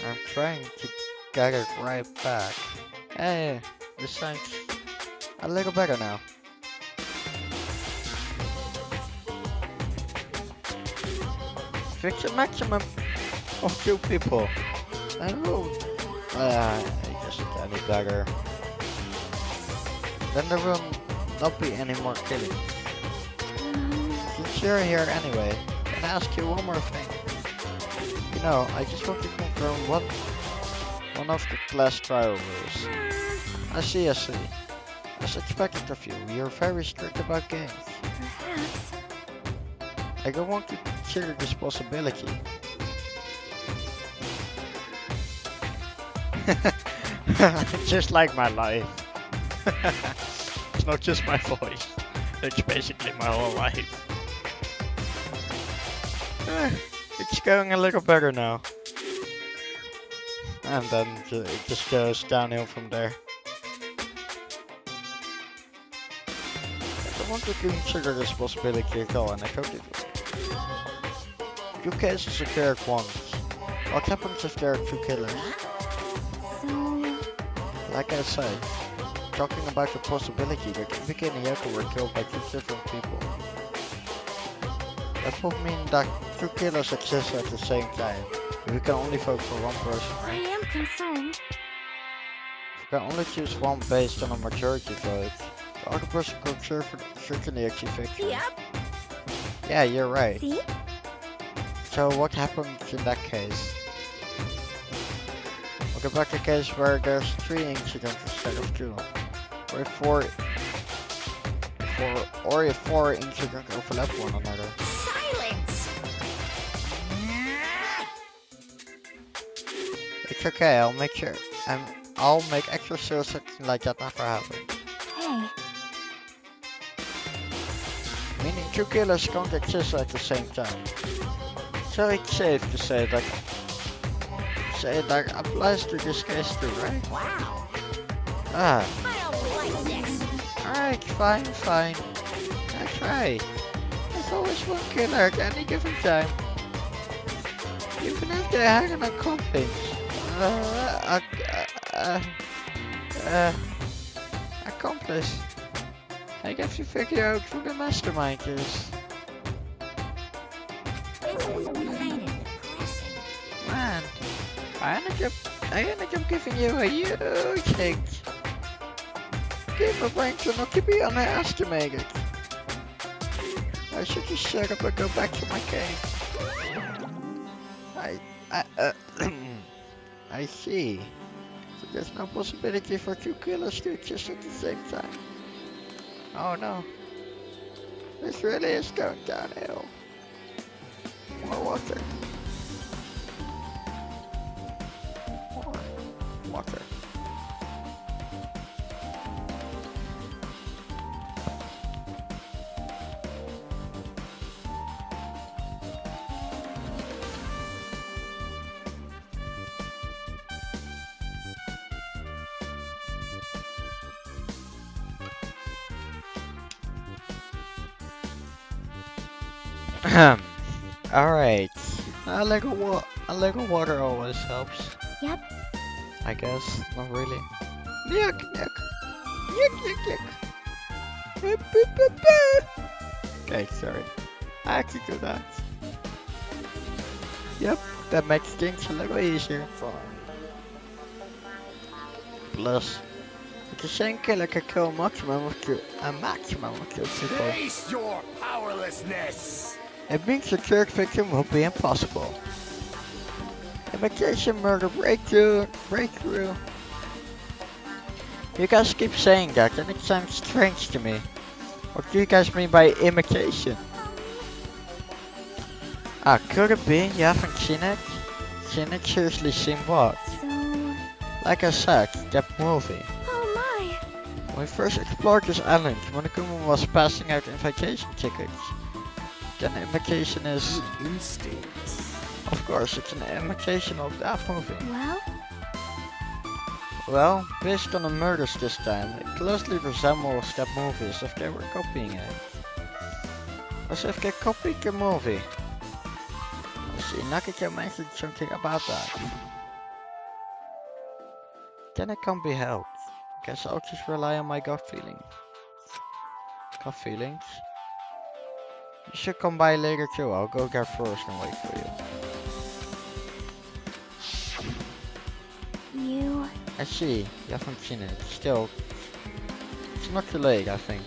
I'm trying to get it right back. Hey, this sounds a little better now. Fix a maximum of 2 people. I know. I guess it's any better. Then there will not be any more killing. Since you're here anyway, can I ask you one more thing? You know, I just want to confirm one of the class trial rules. I see. As expected of you, you're very strict about games. Perhaps. I don't want to consider this possibility. Just like my life. It's not just my voice. It's basically my whole life. It's going a little better now. And then it just goes downhill from there. I don't want to consider this possibility at all, and I hope it will. Two cases occurred once. What happens if there are two killers? So, Like I said, talking about the possibility that Vika and Yoko were killed by two different people. That would mean that two killers exist at the same time. We can only vote for one person, I right? am concerned. We can only choose one based on a majority vote. The other person could certainly achieve victory. Yep. Yeah, you're right. See? So what happens in that case? We'll go back to a case where there's 3 incidents instead of 2. Or if 4 incidents overlap one another. Silence! It's okay, I'll make sure. I'll make extra sure something like that never happens. Hey, Meaning 2 killers can't exist at the same time. So it's safe to say that applies to this case too, right? wow. Ah, I don't like this. alright, fine. That's right. There's always one killer at any given time. Even if they're hanging on compings. Accomplice. I guess you figure out who the mastermind is. This is kind of depressing. Man, I ended up giving you a huge hint. Give my brain to not to be underestimated. I should just shut up and go back to my cave. I see. So there's no possibility for 2 killers to exist at the same time. Oh no. This really is going downhill. More water. More water. Alright. A little water always helps. Yep. I guess. Not really. Yuck. Boop, boop, boop, boop. Okay, sorry. I had to do that. Yep, that makes things a little easier. Fine. Plus, the same killer can kill a maximum of 2 people. Face your powerlessness! It means the third victim will be impossible. Imitation murder breakthrough. You guys keep saying that and it sounds strange to me. What do you guys mean by imitation? Could it be you haven't seen it? Seriously seen what? So, Like I said, that movie. oh my. When we first explored this island, Monokuma was passing out invitation tickets. Then imitation is... Good instincts. Of course, it's an imitation of that movie. Well, Well, based on the murders this time, it closely resembles that movie as if they were copying it. As if they copied the movie. See, Nakaja mentioned something about that. Then it can't be helped. Guess I'll just rely on my gut feeling. Gut feelings? You should come by later too, I'll go there first and wait for you. You... I see. You haven't seen it. Still, it's not too late, I think.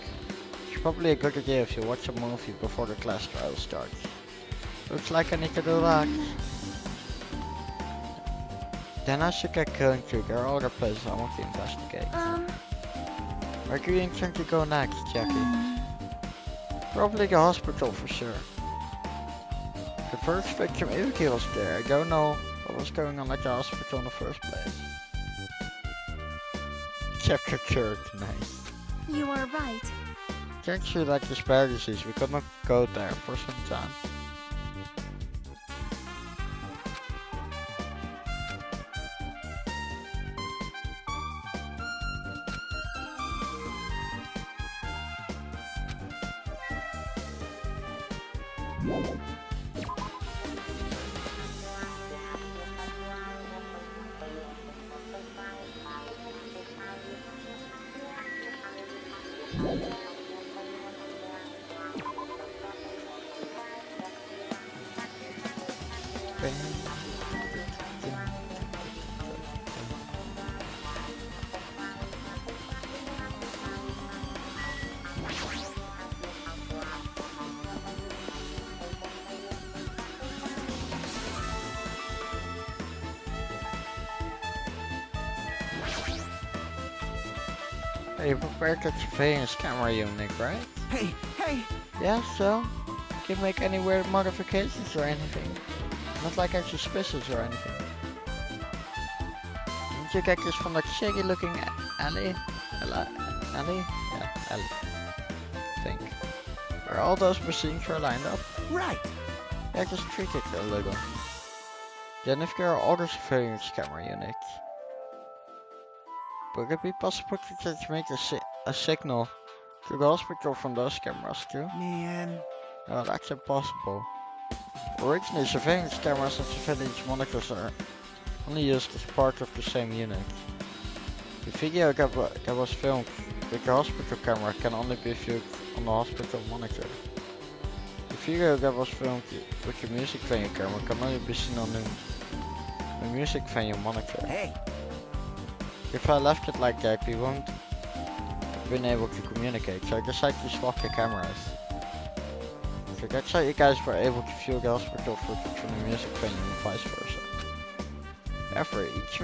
It's probably a good idea if you watch a movie before the class trial starts. Looks like I need to do that. Then I should get going too. There are other places I want to investigate. Where do you intend to go next, Jackie? Probably the hospital for sure. The first victim Yuki was there. I don't know what was going on at the hospital in the first place. Chapter 3, nice. You are right. Thanks to like the spare disease, we could not go there for some time. Hey, you prepared that surveillance camera unit, right? Hey, hey! Yeah, so? Can you make any weird modifications or anything? Not like I'm suspicious or anything. Didn't you get this from that shaggy looking alley? Alley? Yeah, alley. I think. Where all those machines were lined up? Right! Yeah, just tweak it a little. Then if there are other surveillance camera units, would it be possible to just make a signal to the hospital from those cameras too? Man. No, that's impossible. Originally, surveillance cameras and surveillance monitors are only used as part of the same unit. The video that was filmed with the hospital camera can only be viewed on the hospital monitor. The video that was filmed with the music venue camera can only be seen on the music venue monitor. Hey! If I left it like that, we won't have been able to communicate, so I decided to swap the cameras. So that's how you guys were able to view the hospital footage from the music venue and vice versa. Therefore, each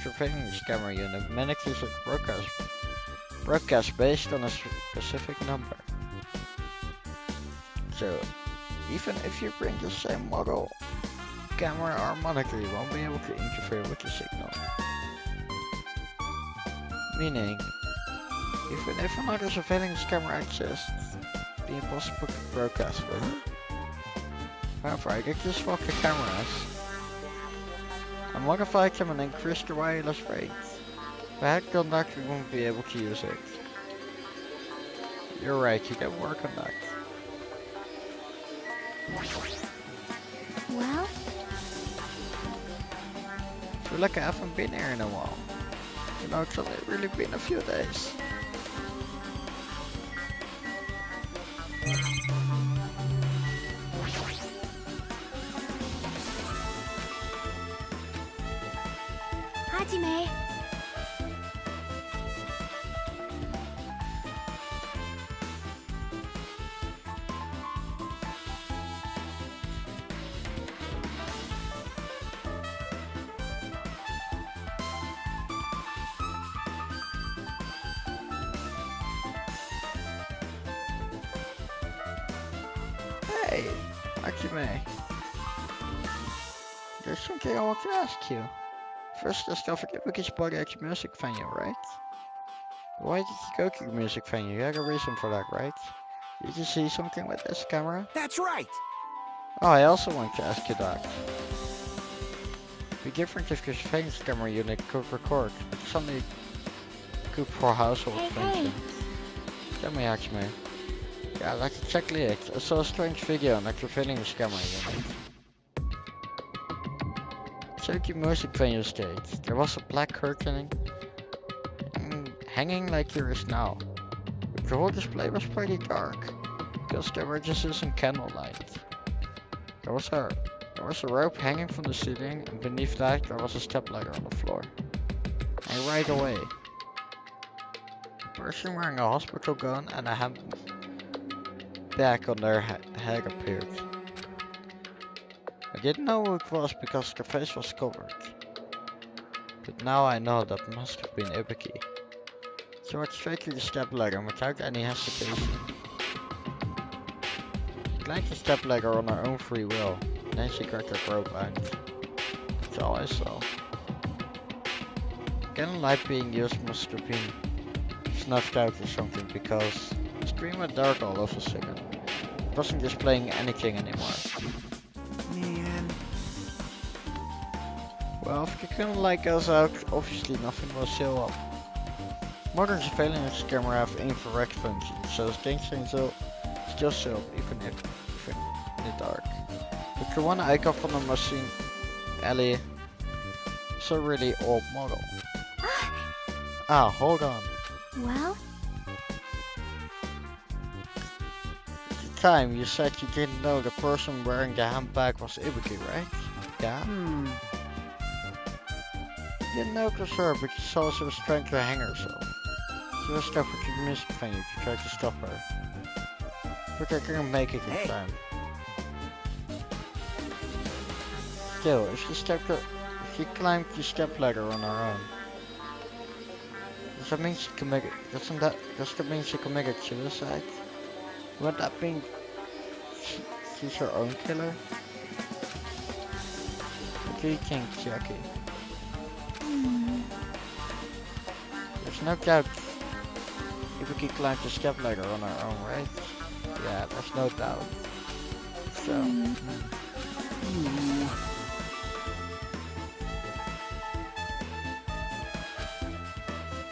surveillance camera unit manages a broadcast based on a specific number. So, even if you bring the same model camera or monitor, you won't be able to interfere with the signal. Meaning, even if another surveillance camera exists, it'd be impossible to broadcast with it. However, I did just swap the cameras. I modified them and increased the wireless rate. If I had done that, we wouldn't be able to use it. You're right, you can work on that. Well? I feel like I haven't been here in a while. You know, it's only really been a few days. Hajime! Hey, Hajime. There's something I want to ask you. First, discovered the biggest body at the music venue, right? Why did you go to the music venue? You had a reason for that, right? Did you see something with this camera? That's right! Oh, I also want to ask you that. It'd be different if your surveillance camera unit could record, but it's only good for household Hey, functions. Tell me, Hajime. Yeah, that's exactly it. I saw a strange video on that surveillance camera unit. So the music venue stage, there was a black curtain hanging like there is now. But the whole display was pretty dark, because they were just using candlelight. There was a rope hanging from the ceiling, and beneath that there was a stepladder on the floor. And right away. A person wearing a hospital gown and a handbag on their head appeared. I didn't know who it was because their face was covered. But now I know that must have been Ibuki. She walked straight to the stepladder without any hesitation. She climbed the stepladder on her own free will, then she cracked her throat out. That's all I saw. Cannon light being used must have been snuffed out or something because the screen went dark all of a sudden. It wasn't displaying anything anymore. Man. Well, if the cannon light goes out, obviously nothing will show up. Modern surveillance camera have infrared function, so things can still show up even in the dark. But the one icon from the machine alley is a really old model. Ah, hold on. Well, At the time you said you didn't know the person wearing the handbag was Ibuki, right? Yeah? You didn't notice her, but you saw she was trying to hang herself. She was stuck with the music venue to try to stop her. But I couldn't make it in time. Still, if she climbed the stepladder on her own, does that mean she committed? Does that mean she committed suicide? Would that mean she's her own killer? What do you think, Jackie? There's no doubt Ibuki climbed the stepladder on her own, right? Yeah, there's no doubt. So.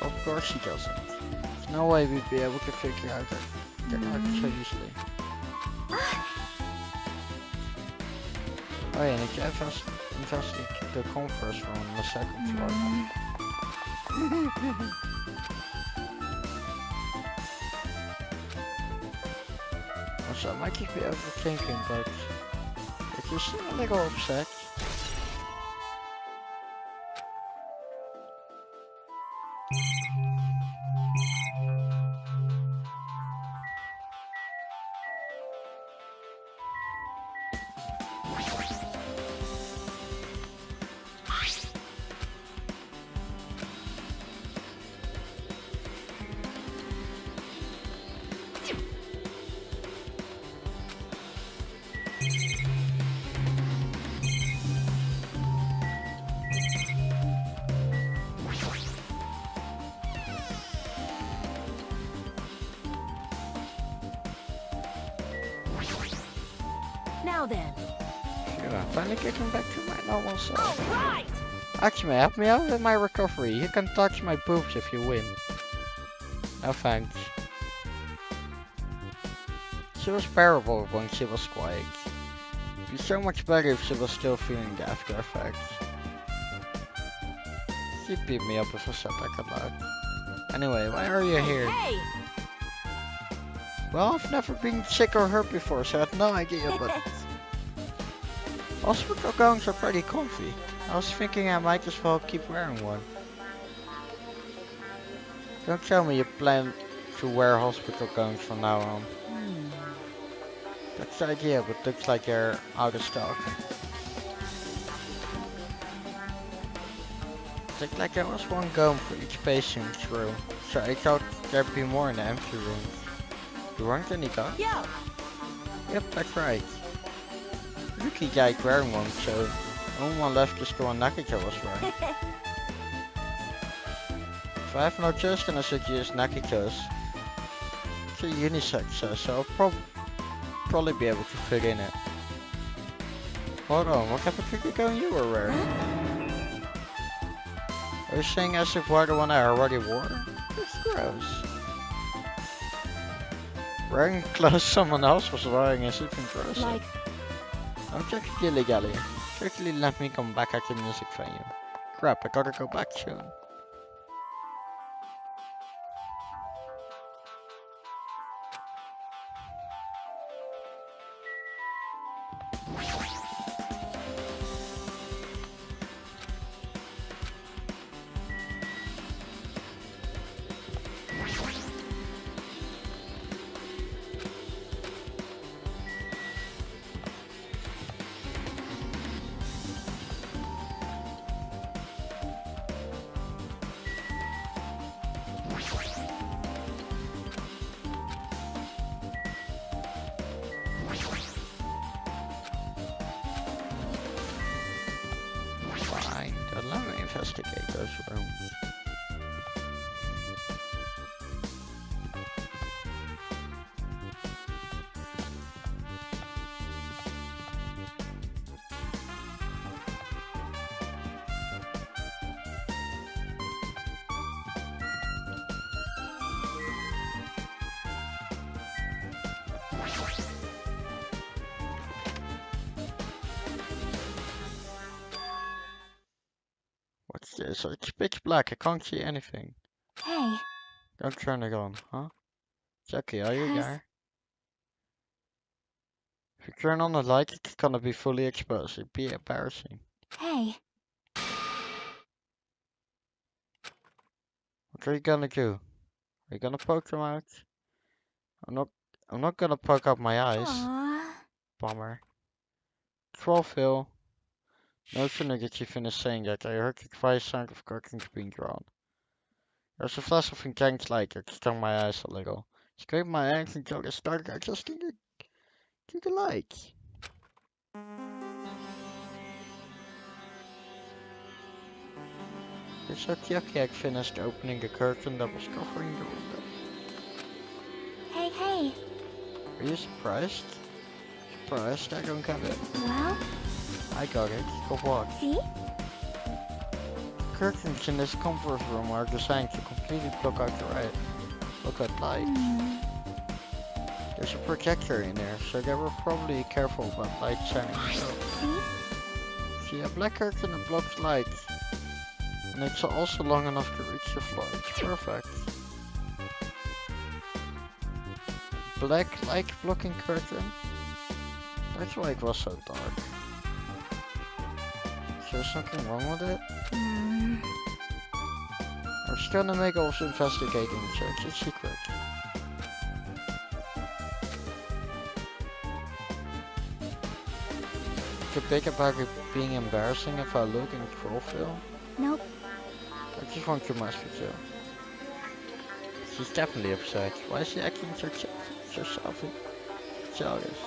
Of course she doesn't. There's no way we'd be able to figure out that so easily. Oh yeah, and if you investigate the conference room on the second floor. Also, I might just be overthinking, but if you seem a little upset. now then. Yeah, finally getting back to my normal self. Right. Actually, help me out with my recovery. You can touch my boobs if you win. No thanks. She was bearable when she was quiet. It'd be so much better if she was still feeling the after effects. She beat me up if I said that aloud. Anyway, why are you here? Hey. Well, I've never been sick or hurt before, so I had no idea, but... hospital gowns are pretty comfy. I was thinking I might as well keep wearing one. Don't tell me you plan to wear hospital gowns from now on. That's the idea, but looks like they're out of stock. Looked like there was one gown for each patient's room, so I thought there'd be more in the empty rooms. There weren't any gowns? Yeah. Yep, that's right. Lucky guy wearing one, so the only one left is the one Nakito was wearing. If I have no choice, then I should use Nakito's. It's a unisex, so I'll probably be able to fit in it. Hold on, what happened to the gown you were wearing? Are you saying I should wear the one I already wore? That's gross. Wearing clothes someone else was wearing is even grosser. Like, I'm checking dilly-gally. Quickly let me come back at the music venue. Crap, I gotta go back soon. investigate those rooms. What's this? It's pitch black. I can't see anything. Hey, Don't turn it on, huh? Jackie, are you Cuz- there? If you turn on the light, it's gonna be fully exposed. It'd be embarrassing. hey. What are you gonna do? Are you gonna poke them out? I'm not gonna poke out my eyes. Aww. Bummer. Trollville. No sooner did she finish saying that, I heard the quiet sound of curtains being drawn. There's a flash of intense light that stung my eyes a little. Scraped my hands until they started adjusting to the light. It's so yucky I finished opening the curtain that was covering the window. Hey, hey. Are you surprised? Surprised? I don't get it. Well, I got it. Go what? see? Curtains in this comfort room are designed to completely block out light. There's a projector in there, so they were probably careful about light shining. See? See, a black curtain that blocks light. And it's also long enough to reach the floor. It's perfect. Black light blocking curtain? That's why it was so dark. Is there something wrong with it? I'm just gonna make all investigating checks. It's secret. Is it big about it being embarrassing if I look in Trollville? Nope. I just want to mess with you. She's definitely upset. Why is she acting so jealous?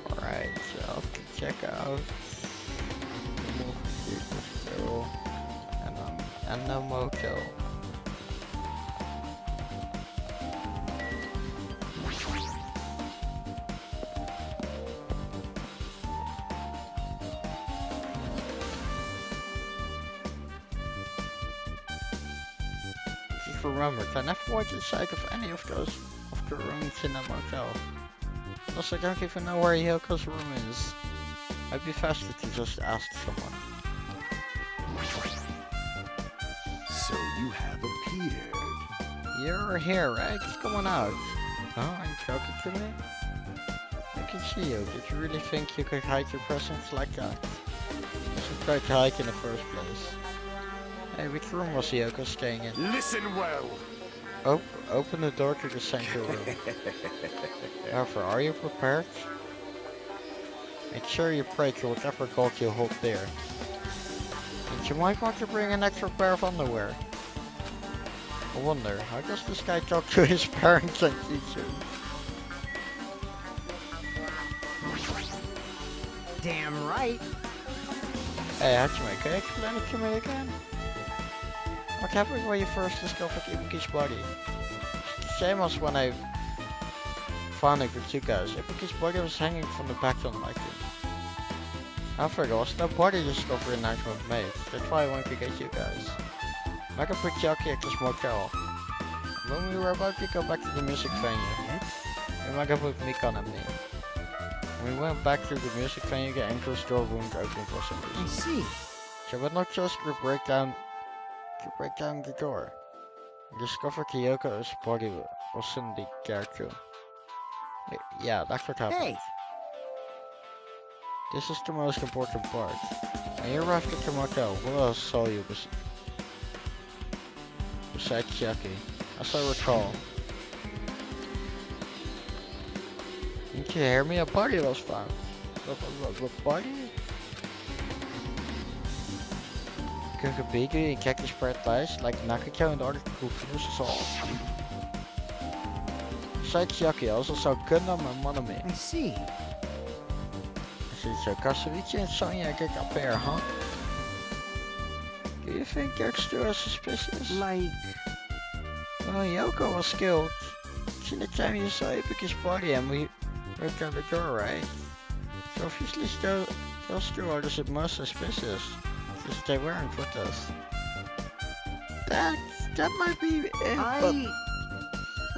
Alright, so I can check out the movie still and the motel. Just remember, I never went inside of any of the rooms in the motel. Plus, I don't even know where Yoko's room is. I'd be faster to just ask someone. So you have appeared. You're here, right? Come on out. Oh, are you talking to me? I can see you. Did you really think you could hide your presence like that? You should try to hide in the first place. Hey, which room was Yoko staying in? Listen well. Open the door to the central room. However, are you prepared? Make sure you pray to whatever god you hold dear. And you might want to bring an extra pair of underwear. I wonder, how does this guy talk to his parents and teachers? Damn right. Hey, Hachime, can you explain it to me again? What happened when you first discovered Ibuki's body? Same as when I found it with you guys. Ibuki's body was hanging from the back on my team. I forgot, was no body discovery announcement made. That's why I wanted to get you guys. I can put Chucky at this motel. When we were about to go back to the music venue, we might put Mikan and me. When we went back to the music venue, the entrance door wouldn't open for some reason. I see. So we not just to break down the door. We discovered Kyoko's body was suddenly there too. Yeah, that's what happened. Hey. This is the most important part. When you arrived at the motel, what else saw you besides Chucky? As I recall. Didn't you hear me? A body was found. What body? Kukabigi in Cactus Paradise, like Nakacho and the other Kufu's saw. Besides Chucky, I also saw Gundam and Monami. I see. I see so Kazuichi and Sonya get up here, huh? Do you think they're still as suspicious? Like... Well, Yoko was killed. See the time you saw Ibuki's body and we opened the door, right? So obviously those two are the most suspicious. Because they weren't with us. That might be it, but...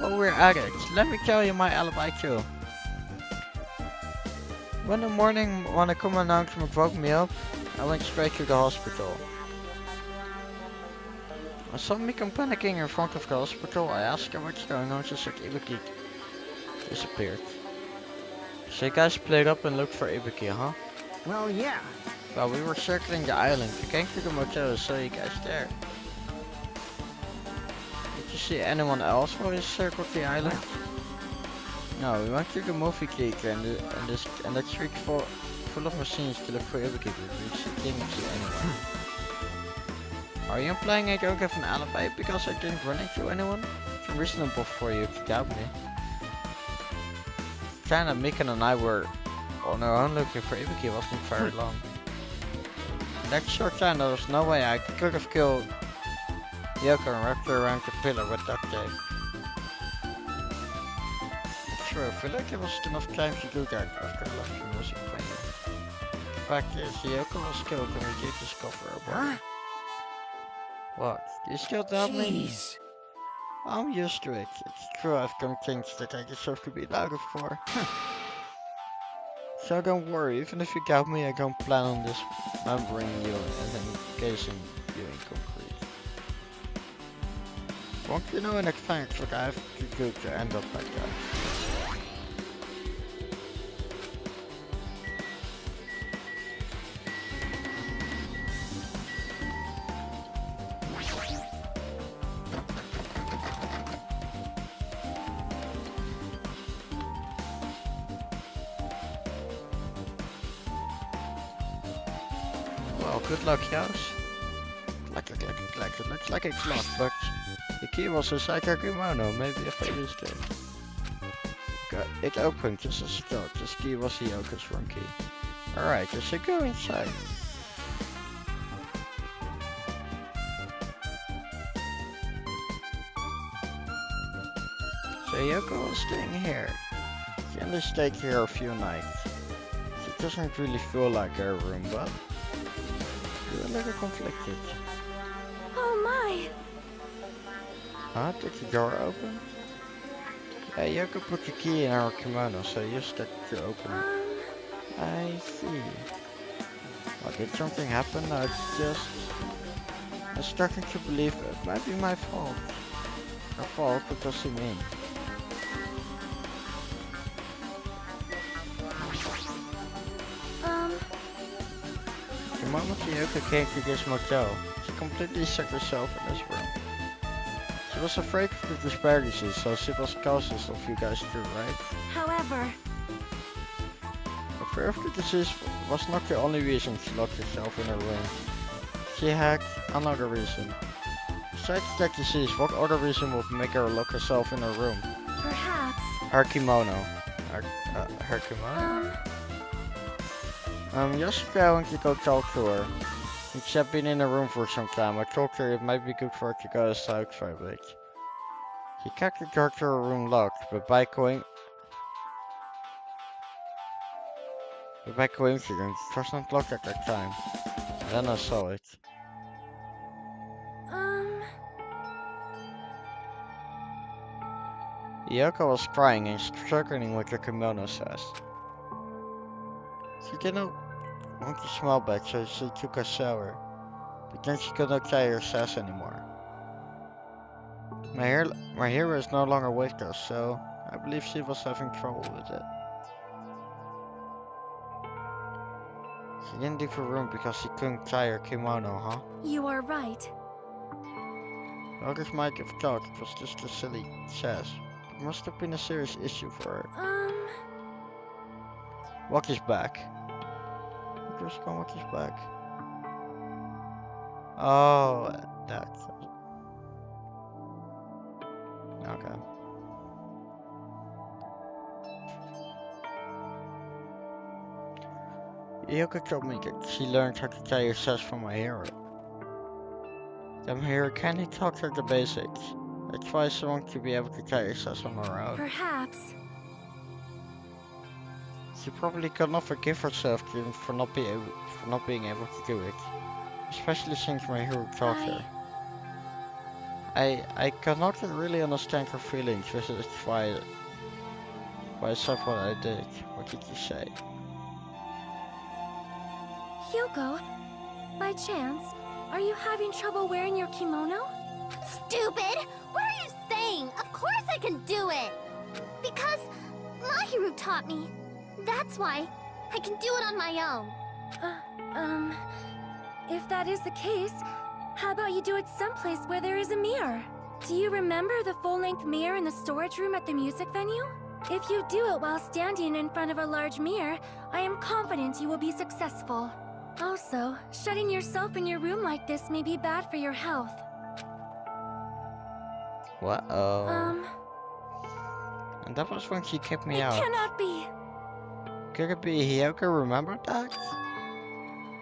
Well, we're at it. Let me tell you my alibi too. When the morning when the common announcement woke me up, I went straight to the hospital. I saw Mikan panicking in front of the hospital. I asked her what's going on. She said Ibuki disappeared. So you guys played up and looked for Ibuki, huh? Well, yeah. Well, we were circling the island. We came to the motel and saw you guys there. Did you see anyone else while you circled the island? No, we went to the movie theater and that street full of machines to look for Ibuki, but we didn't see anyone. Are you implying I don't have an alibi because I didn't run into anyone? It's reasonable for you to doubt me. The time that Mikan and I were on our own looking for Ibuki wasn't very long. In that short time there was no way I could have killed Yoko and wrapped her around the pillar with duct tape. Sure, I feel like there was enough time to do that after I left the music venue. The fact is, Yoko was killed and we did discover her body. Huh? What? Do you still doubt me? Jeez. I'm used to it. It's true I've done things that I deserve to be louder for. So don't worry, even if you doubt me, I don't plan on dismembering you and encasing you in concrete. Won't you know in advance what I have to do to end up like that? Well, good luck, Joost. It looks like it's locked, but the key was inside her kimono. Maybe if I used it. It opened just as thought. This key was Yoko's room key. Alright, I should go inside. So Yoko was staying here. She only stayed here a few nights. It doesn't really feel like her room, but you're a little conflicted. Oh my! Huh? Did the door open? Yeah, Yoko put the key in our kimono, so you stuck to open it. I see. Well, did something happen? I'm starting to believe it might be my fault. Her fault, what does she mean? The moment Yoko came to this motel, she completely set herself in this room. She was afraid of the disparities, so she was cautious of you guys too, right? However, The fear of the disease was not the only reason she locked herself in her room. She had another reason. Besides that disease, what other reason would make her lock herself in her room? perhaps. Her kimono. Her kimono? Yesterday I went to go talk to her. Since she'd been in the room for some time, I told her it might be good for her to go outside for a bit. She kept the door to her room locked, but by coincidence, it was not locked at that time. And then I saw it. Yoko was crying and struggling with her kimono says. She did not want to smell back, so she took a shower. But then she could not tie her sass anymore. My hero is no longer with us, so I believe she was having trouble with it. She didn't leave her room because she couldn't tie her kimono, huh? You are right. Others might have thought it was just a silly sass. It must have been a serious issue for her. Walk is back. Just go walk is back. Oh, that's okay. Yoko told me that she learned how to tie her sass from my hero. Then my hero kinda taught her the basics. That's why she wants to be able to tie her sass on her own. Perhaps. She probably could not forgive herself for not being able to do it, especially since my hero taught her. I cannot really understand her feelings, which is why I said what I did. What did you say? Hyoko, by chance, are you having trouble wearing your kimono? Stupid! What are you saying? Of course I can do it! Because Mahiru taught me. That's why I can do it on my own. If that is the case, how about you do it someplace where there is a mirror? Do you remember the full-length mirror in the storage room at the music venue? If you do it while standing in front of a large mirror, I am confident you will be successful. Also, shutting yourself in your room like this may be bad for your health. What? And that was when she kicked me out. It cannot be. Could it be Hyoko remembered that?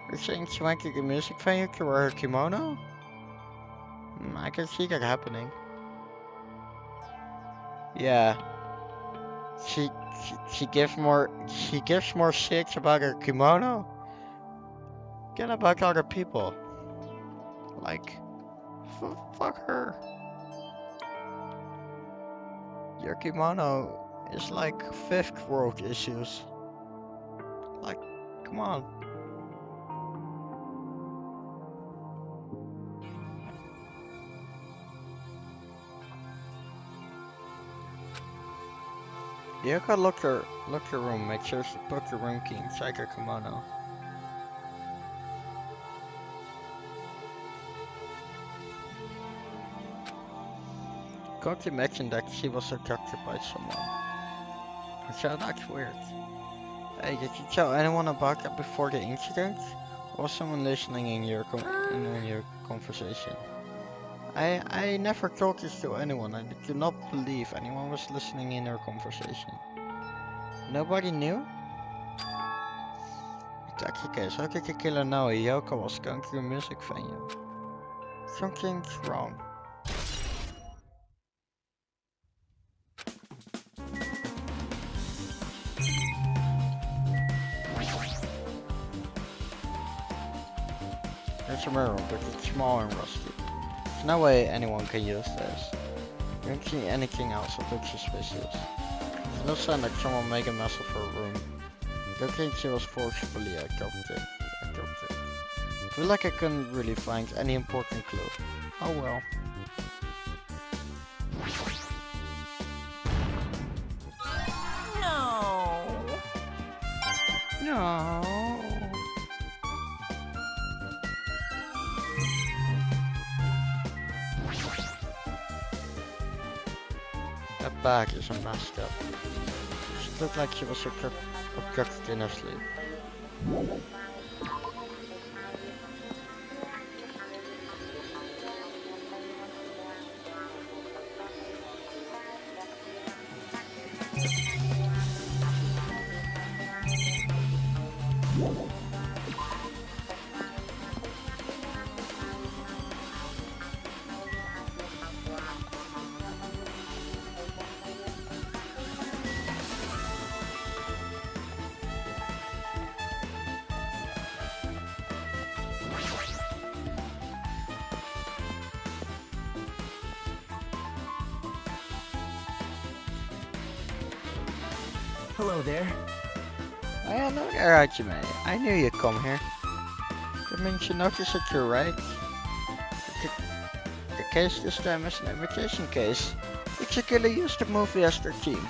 You're saying she went to the music venue to wear her kimono? I can see that happening. Yeah. She gives more shits about her kimono than about other people. Like, fuck her. Your kimono is like fifth world issues. Like, come on. Yoko looked her room, make sure she put the room key inside her kimono. Can't imagine that she was attracted by someone. So that's weird. Hey, did you tell anyone about that before the incident? Or was someone listening in your conversation? I never told this to anyone. I do not believe anyone was listening in our conversation. Nobody knew? If that's the case, how did the killer know Yoko was going to a music venue? Something's wrong. There's a mirror, but it's small and rusty. There's no way anyone can use this. You don't see anything else that looks suspicious. There's no sign that someone made a mess of her room. I don't think she was forcefully adopted. I feel like I couldn't really find any important clue. Oh well. No. That bag is a messed up. She looked like she was abducted in her sleep. Hello there. Oh, hello there, Hajime. I knew you'd come here. That means you noticed that you're right. The case this time is an invitation case. Particularly used the movie as their theme.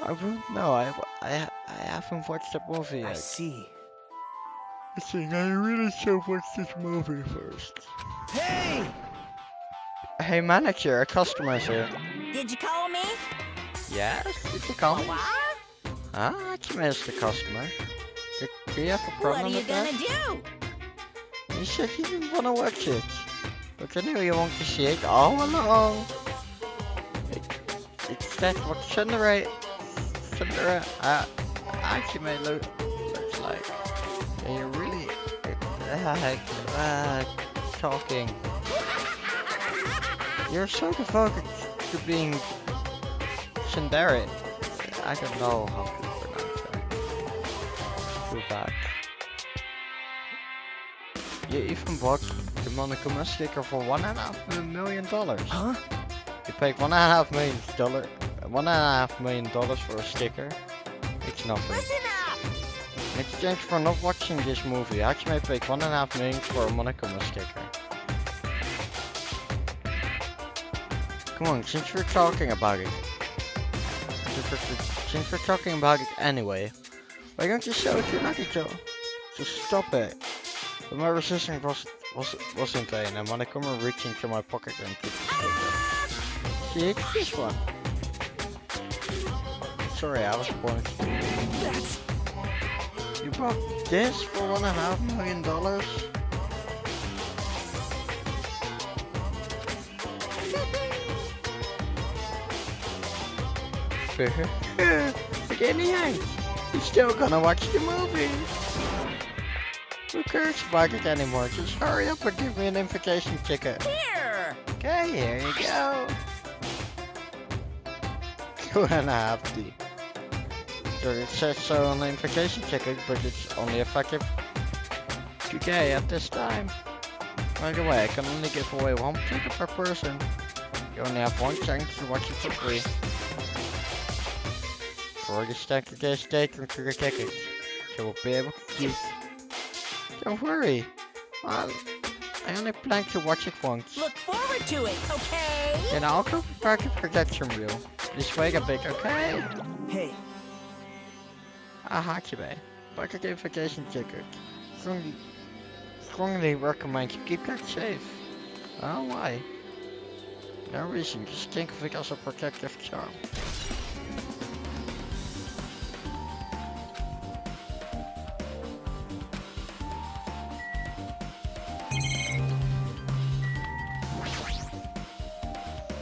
I wouldn't know. I haven't watched that movie I yet. see. I think I really should watch this movie first. Hey! Hey manager, a customer's here. Did you call me? Yes, did you call me? What? Ah, Hajime is the customer. Do you have a What problem are you with that? gonna do? You said you didn't want to watch it. But I knew you wanted to see it all along. It's that what Cinderella Hajime looks like. And you're really talking. You're so devoted to being Cinderella. I don't know how to pronounce that. Too bad. You even bought the Monokuma sticker for $1.5 million. Huh? You paid $1.5 million for a sticker. It's nothing. Listen up! In exchange for not watching this movie, Hajime paid $1.5 million for a Monokuma sticker. Come on, since we're talking about it. Since we're talking about it anyway, why don't you show it to Nagito? Just stop it. But my resistance was in vain, and when I come reaching into my pocket and took the sticker. See, it's this one. Sorry, I was born. You bought this for $1.5 million? Again, he ain't. He's still gonna watch the movie. Who cares about it anymore? Just hurry up and give me an invitation ticket. Here! Okay, here you go. 2.5D. So it says so on the invitation ticket, but it's only effective today at this time. By the way, I can only give away one ticket per person. You only have one chance to watch it for free. For the stack today's date into the ticket, so we'll be able to choose. Don't worry. I only plan to watch it once. Look forward to it, okay? Then I'll go prepare the projection reel. Just wait a bit, okay? Hey, Hajime, bucket invitation ticket. Strongly recommend you keep that safe. Oh, why? No reason, just think of it as a protective charm.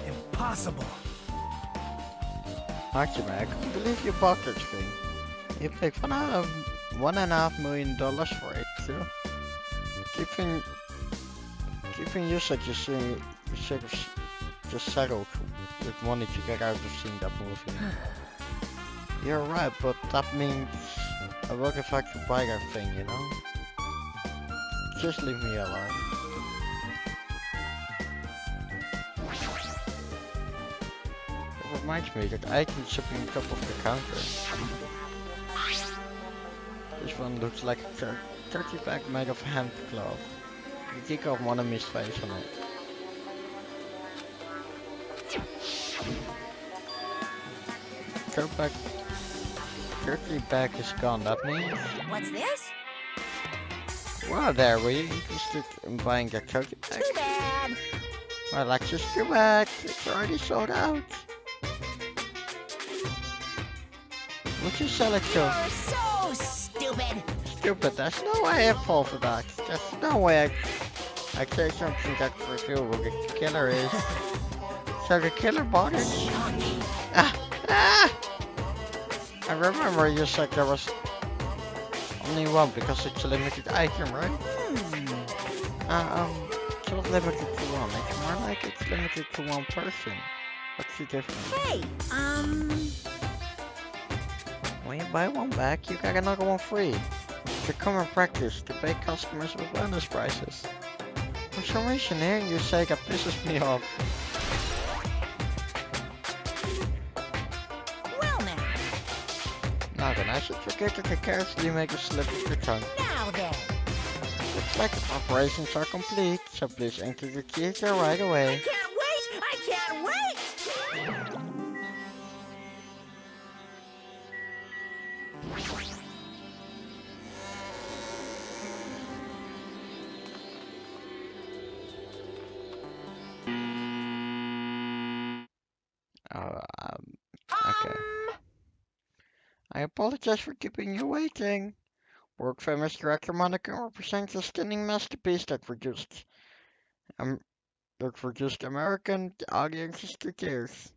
impossible. Hajime, I can't believe you bought that thing. You paid $1.5 million for it, too. Keeping you such a thing, you should have just settled with money to get out of seeing that movie. You're right, but that means I will have had to buy that thing, you know? Just leave me alone. It reminds me that items should be on top of the counter. This one looks like a 30 pack made of hand cloth. The kick off Monomi's face on it. Back 30 bag is gone, that means. What's this? Wow, there, were you interested in buying that 30 pack? Too bad. Well, that's just too bad. It's already sold out. Would you sell it to? You're so stupid. Stupid, there's no way I fall for that. There's no way I say something that for sure what the killer is. So the killer bought it? I remember you said there was only one because it's a limited item, right? It's not limited to one. It's more like it's limited to one person. What's the difference? Hey, When you buy one back, you get another one free. It's a common practice to pay customers with bonus prices. For some reason, hearing you say that pisses me off. well now. Now then, I should forget to carelessly make a slip of your tongue. Now then. Looks like the preparations are complete, so please enter the theater right I away. can't wait! I can't wait! Oh, okay. I apologize for keeping you waiting. World famous director Monica represents a stunning masterpiece that produced American audiences to tears.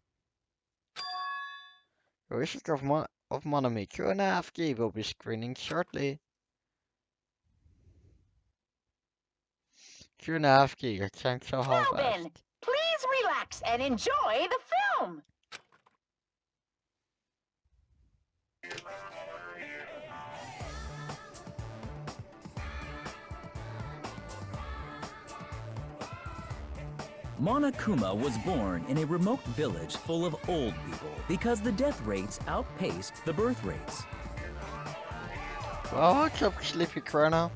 The Wizard of Monami 2.5D will be screening shortly. 2.5D, that sounds so Now half-assed. then, please relax and enjoy the film. Monokuma was born in a remote village full of old people because the death rates outpaced the birth rates. Well, what's up, Sleepy Chrono?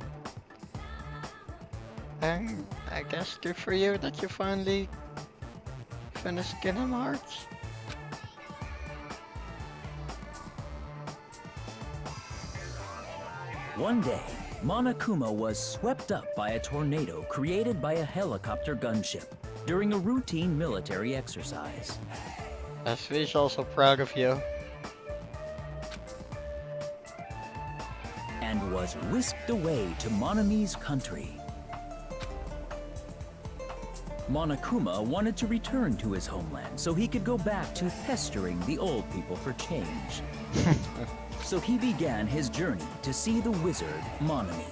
And I guess good for you that you finally finished Kingdom Hearts. One day, Monokuma was swept up by a tornado created by a helicopter gunship during a routine military exercise. SV's also proud of you. And was whisked away to Monami's country. Monokuma wanted to return to his homeland so he could go back to pestering the old people for change. So he began his journey to see the wizard Monami,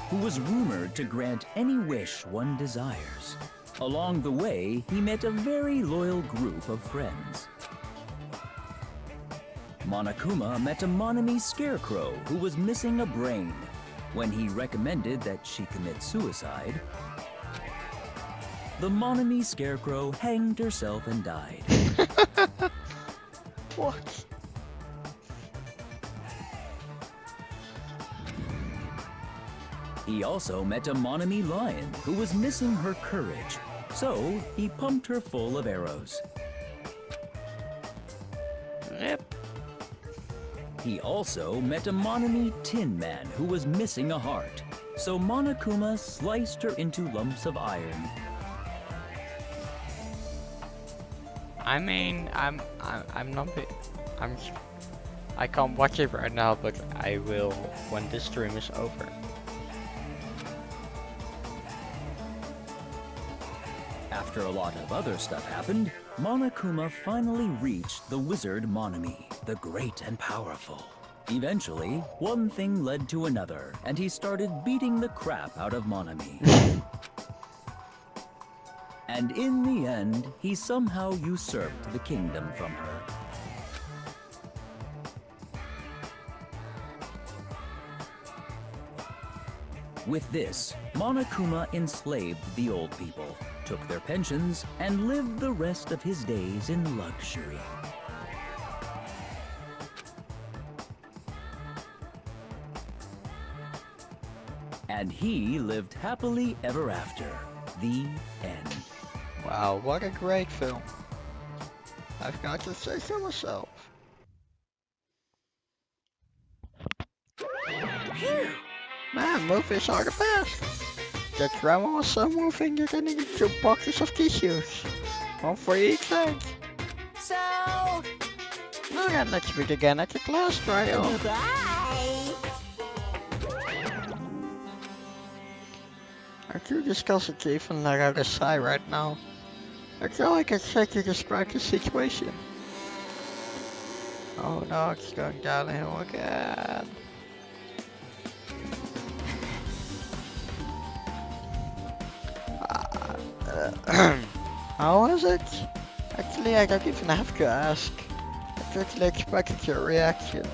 who was rumored to grant any wish one desires. Along the way, he met a very loyal group of friends. Monokuma met a Monami scarecrow who was missing a brain. When he recommended that she commit suicide, the Monami scarecrow hanged herself and died. What? He also met a Monami lion who was missing her courage, so he pumped her full of arrows. Rip. He also met a Monami tin man who was missing a heart, so Monokuma sliced her into lumps of iron. I mean, I can't watch it right now, but I will when this stream is over. After a lot of other stuff happened, Monokuma finally reached the wizard Monami, the great and powerful. Eventually, one thing led to another, and he started beating the crap out of Monami. And in the end, he somehow usurped the kingdom from her. With this, Monokuma enslaved the old people, took their pensions, and lived the rest of his days in luxury. And he lived happily ever after. The end. Wow, what a great film. I've got to say so myself. Man, movies are the best. The drama was so moving that I needed 2 boxes of tissues. One for each leg. So, Now then, let's meet again at the class trial. bye. I'm too disgusted to even let out a sigh right now. That's all I can say to describe the situation. Oh no, it's going downhill again. How was it? Actually, I don't even have to ask. I totally expected your reaction.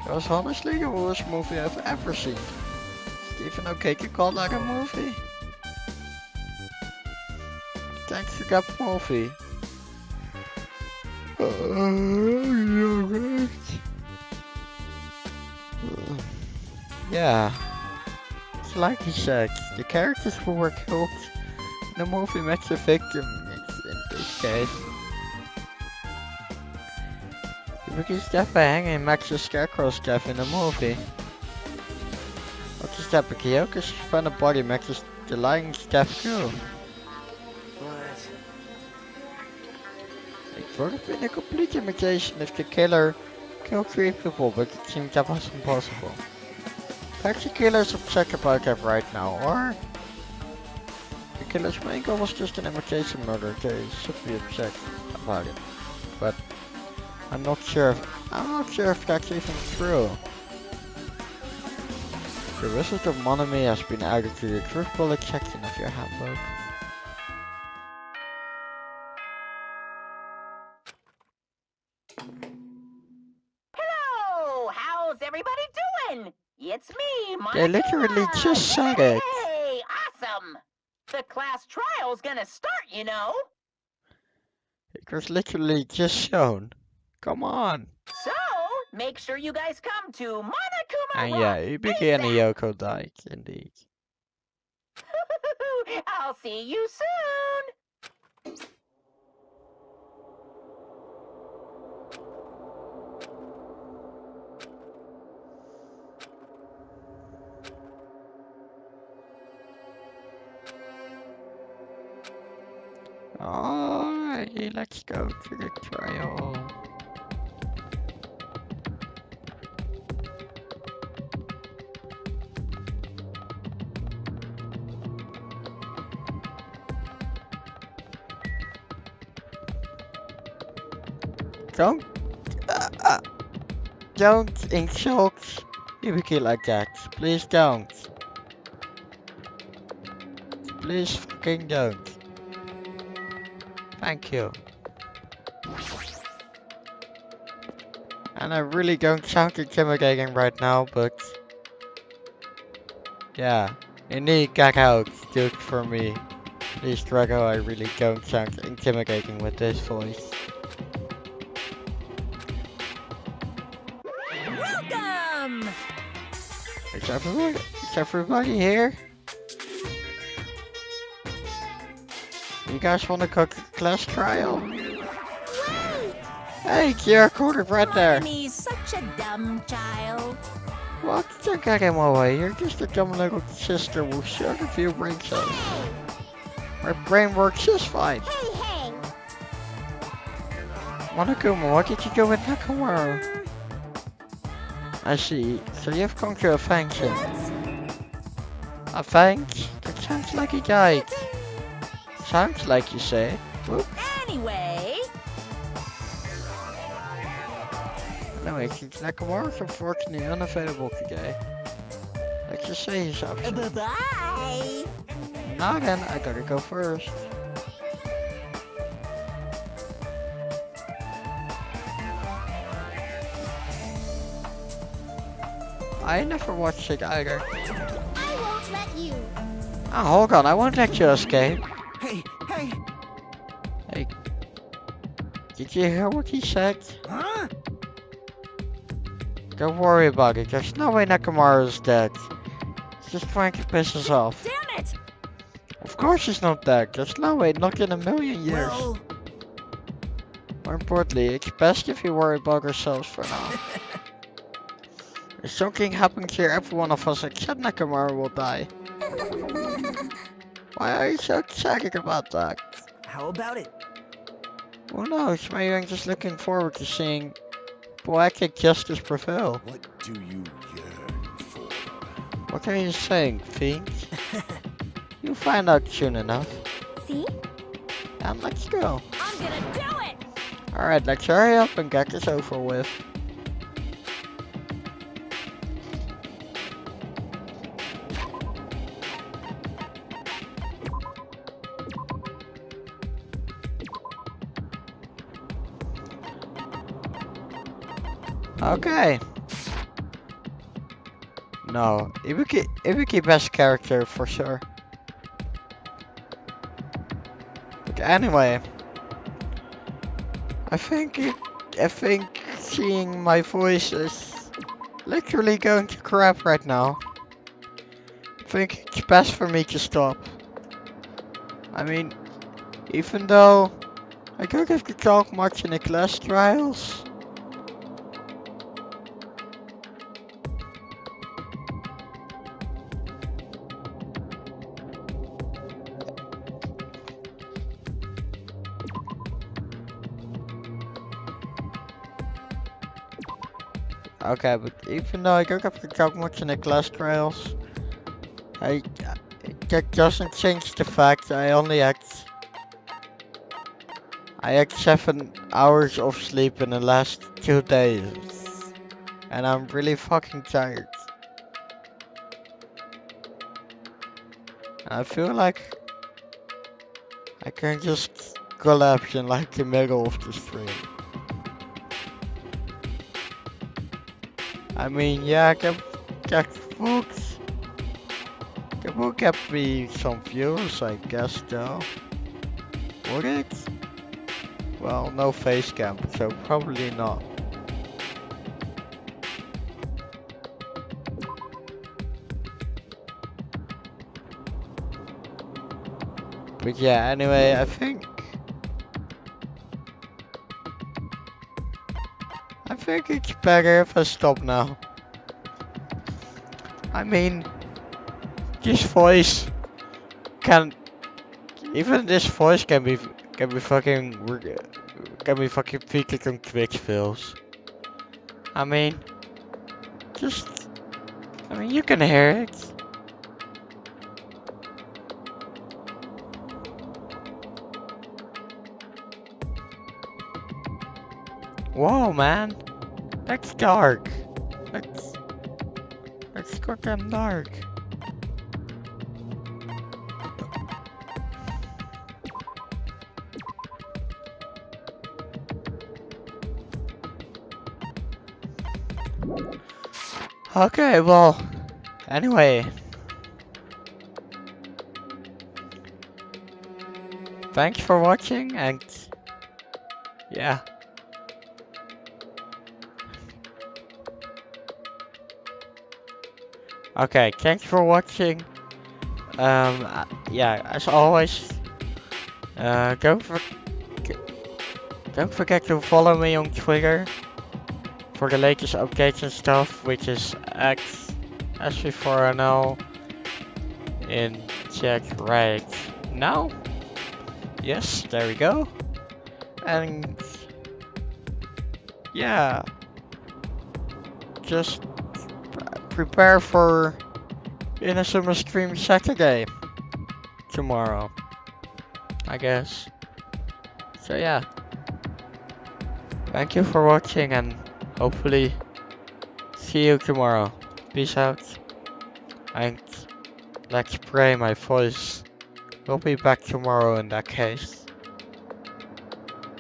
It was honestly the worst movie I've ever seen. Is it even okay to call that a movie? Thanks for that movie. yeah, it's like he said, the characters who were killed in the movie match the victim in this case. Ibuki's death by hanging matches Scarecrow's death in the movie. What is that? Kyoko's found body matches the lion's death too. What? It would have been a complete imitation if the killer killed 3 people, but it seems that was impossible. Perhaps the killer's upset about that right now, or the killer's main goal was just an imitation murder. They should be upset about it, but I'm not sure if that's even true. The Wizard of Monami has been added to the truth bullet section of your handbook. Hello! How's everybody doing? It's me, Monica. They literally just said it. Hey, awesome! The class trial's gonna start, you know. It was literally just shown. Come on. So, make sure you guys come to Monokuma And Rock yeah, Ibiki and ASAP. Yoko died, indeed. I'll see you soon. Alrighty, let's go to the trial. Don't insult Ibiki like that. Please don't. Please fucking don't. Thank you. And I really don't sound intimidating right now, but yeah, you need get out, do it for me. Please, Drago, I really don't sound intimidating with this voice. Welcome! Is everybody here? You guys want to go to class trial? Hey, Kira, quartered right there. Monomi's such a dumb child. What? Don't get in my way. You're just a dumb little sister with sugar a few brain cells. My brain works just fine. Hey, hey! Monokuma, what did you do with Nakamura? I see. So you've come to a function. A thanks? That sounds like he died. Sounds like you say. Whoop. Anyway, Anyway, since Nakamura's unfortunately unavailable today, let's just say he's absent. bye-bye. Now then, I gotta go first. I never watched it either. I won't let you. Ah, hold on, I won't let you escape. Hey, hey! Hey, did you hear what he said? Huh? Don't worry about it, there's no way Nakamura is dead. He's just trying to piss us off. Damn it! Of course he's not dead, there's no way, not in a million years. Well, More importantly, it's best if we worry about ourselves for now. If something happens here, every one of us except Nakamura will die. Why are you so excited about that? how about it? Who knows, maybe I'm just looking forward to seeing poetic justice prevail. What do you yearn for? What are you saying, Fiend? You'll find out soon enough. See? And let's go. I'm gonna do it! Alright, let's hurry up and get this over with. Okay. No, Ibuki best character for sure. But anyway, I think seeing my voice is literally going to crap right now. think it's best for me to stop. I mean, even though I don't have to talk much in the class trials. Okay, but even though I don't have to talk much in the class trials, that doesn't change the fact I had 7 hours of sleep in the last 2 days. And I'm really fucking tired. I feel like I can just collapse in like the middle of the stream. I mean, yeah, that will get me some views, I guess, though. Would it? Well, no face cam, so probably not. But yeah, anyway, I think it's better if I stop now. I mean, this voice can be fucking featured on Twitch feels. I mean, you can hear it. Whoa, man, that's dark. That's goddamn dark. Okay, well, anyway. Thanks for watching, and yeah. Okay, thanks for watching. Yeah, as always, don't forget to follow me on Twitter for the latest updates and stuff, which is SV4NL in chat right now. Yes, there we go. And yeah, just prepare for Inazuma stream Saturday tomorrow, I guess. So yeah, thank you for watching, and hopefully see you tomorrow. Peace out, and let's pray my voice will be back tomorrow in that case.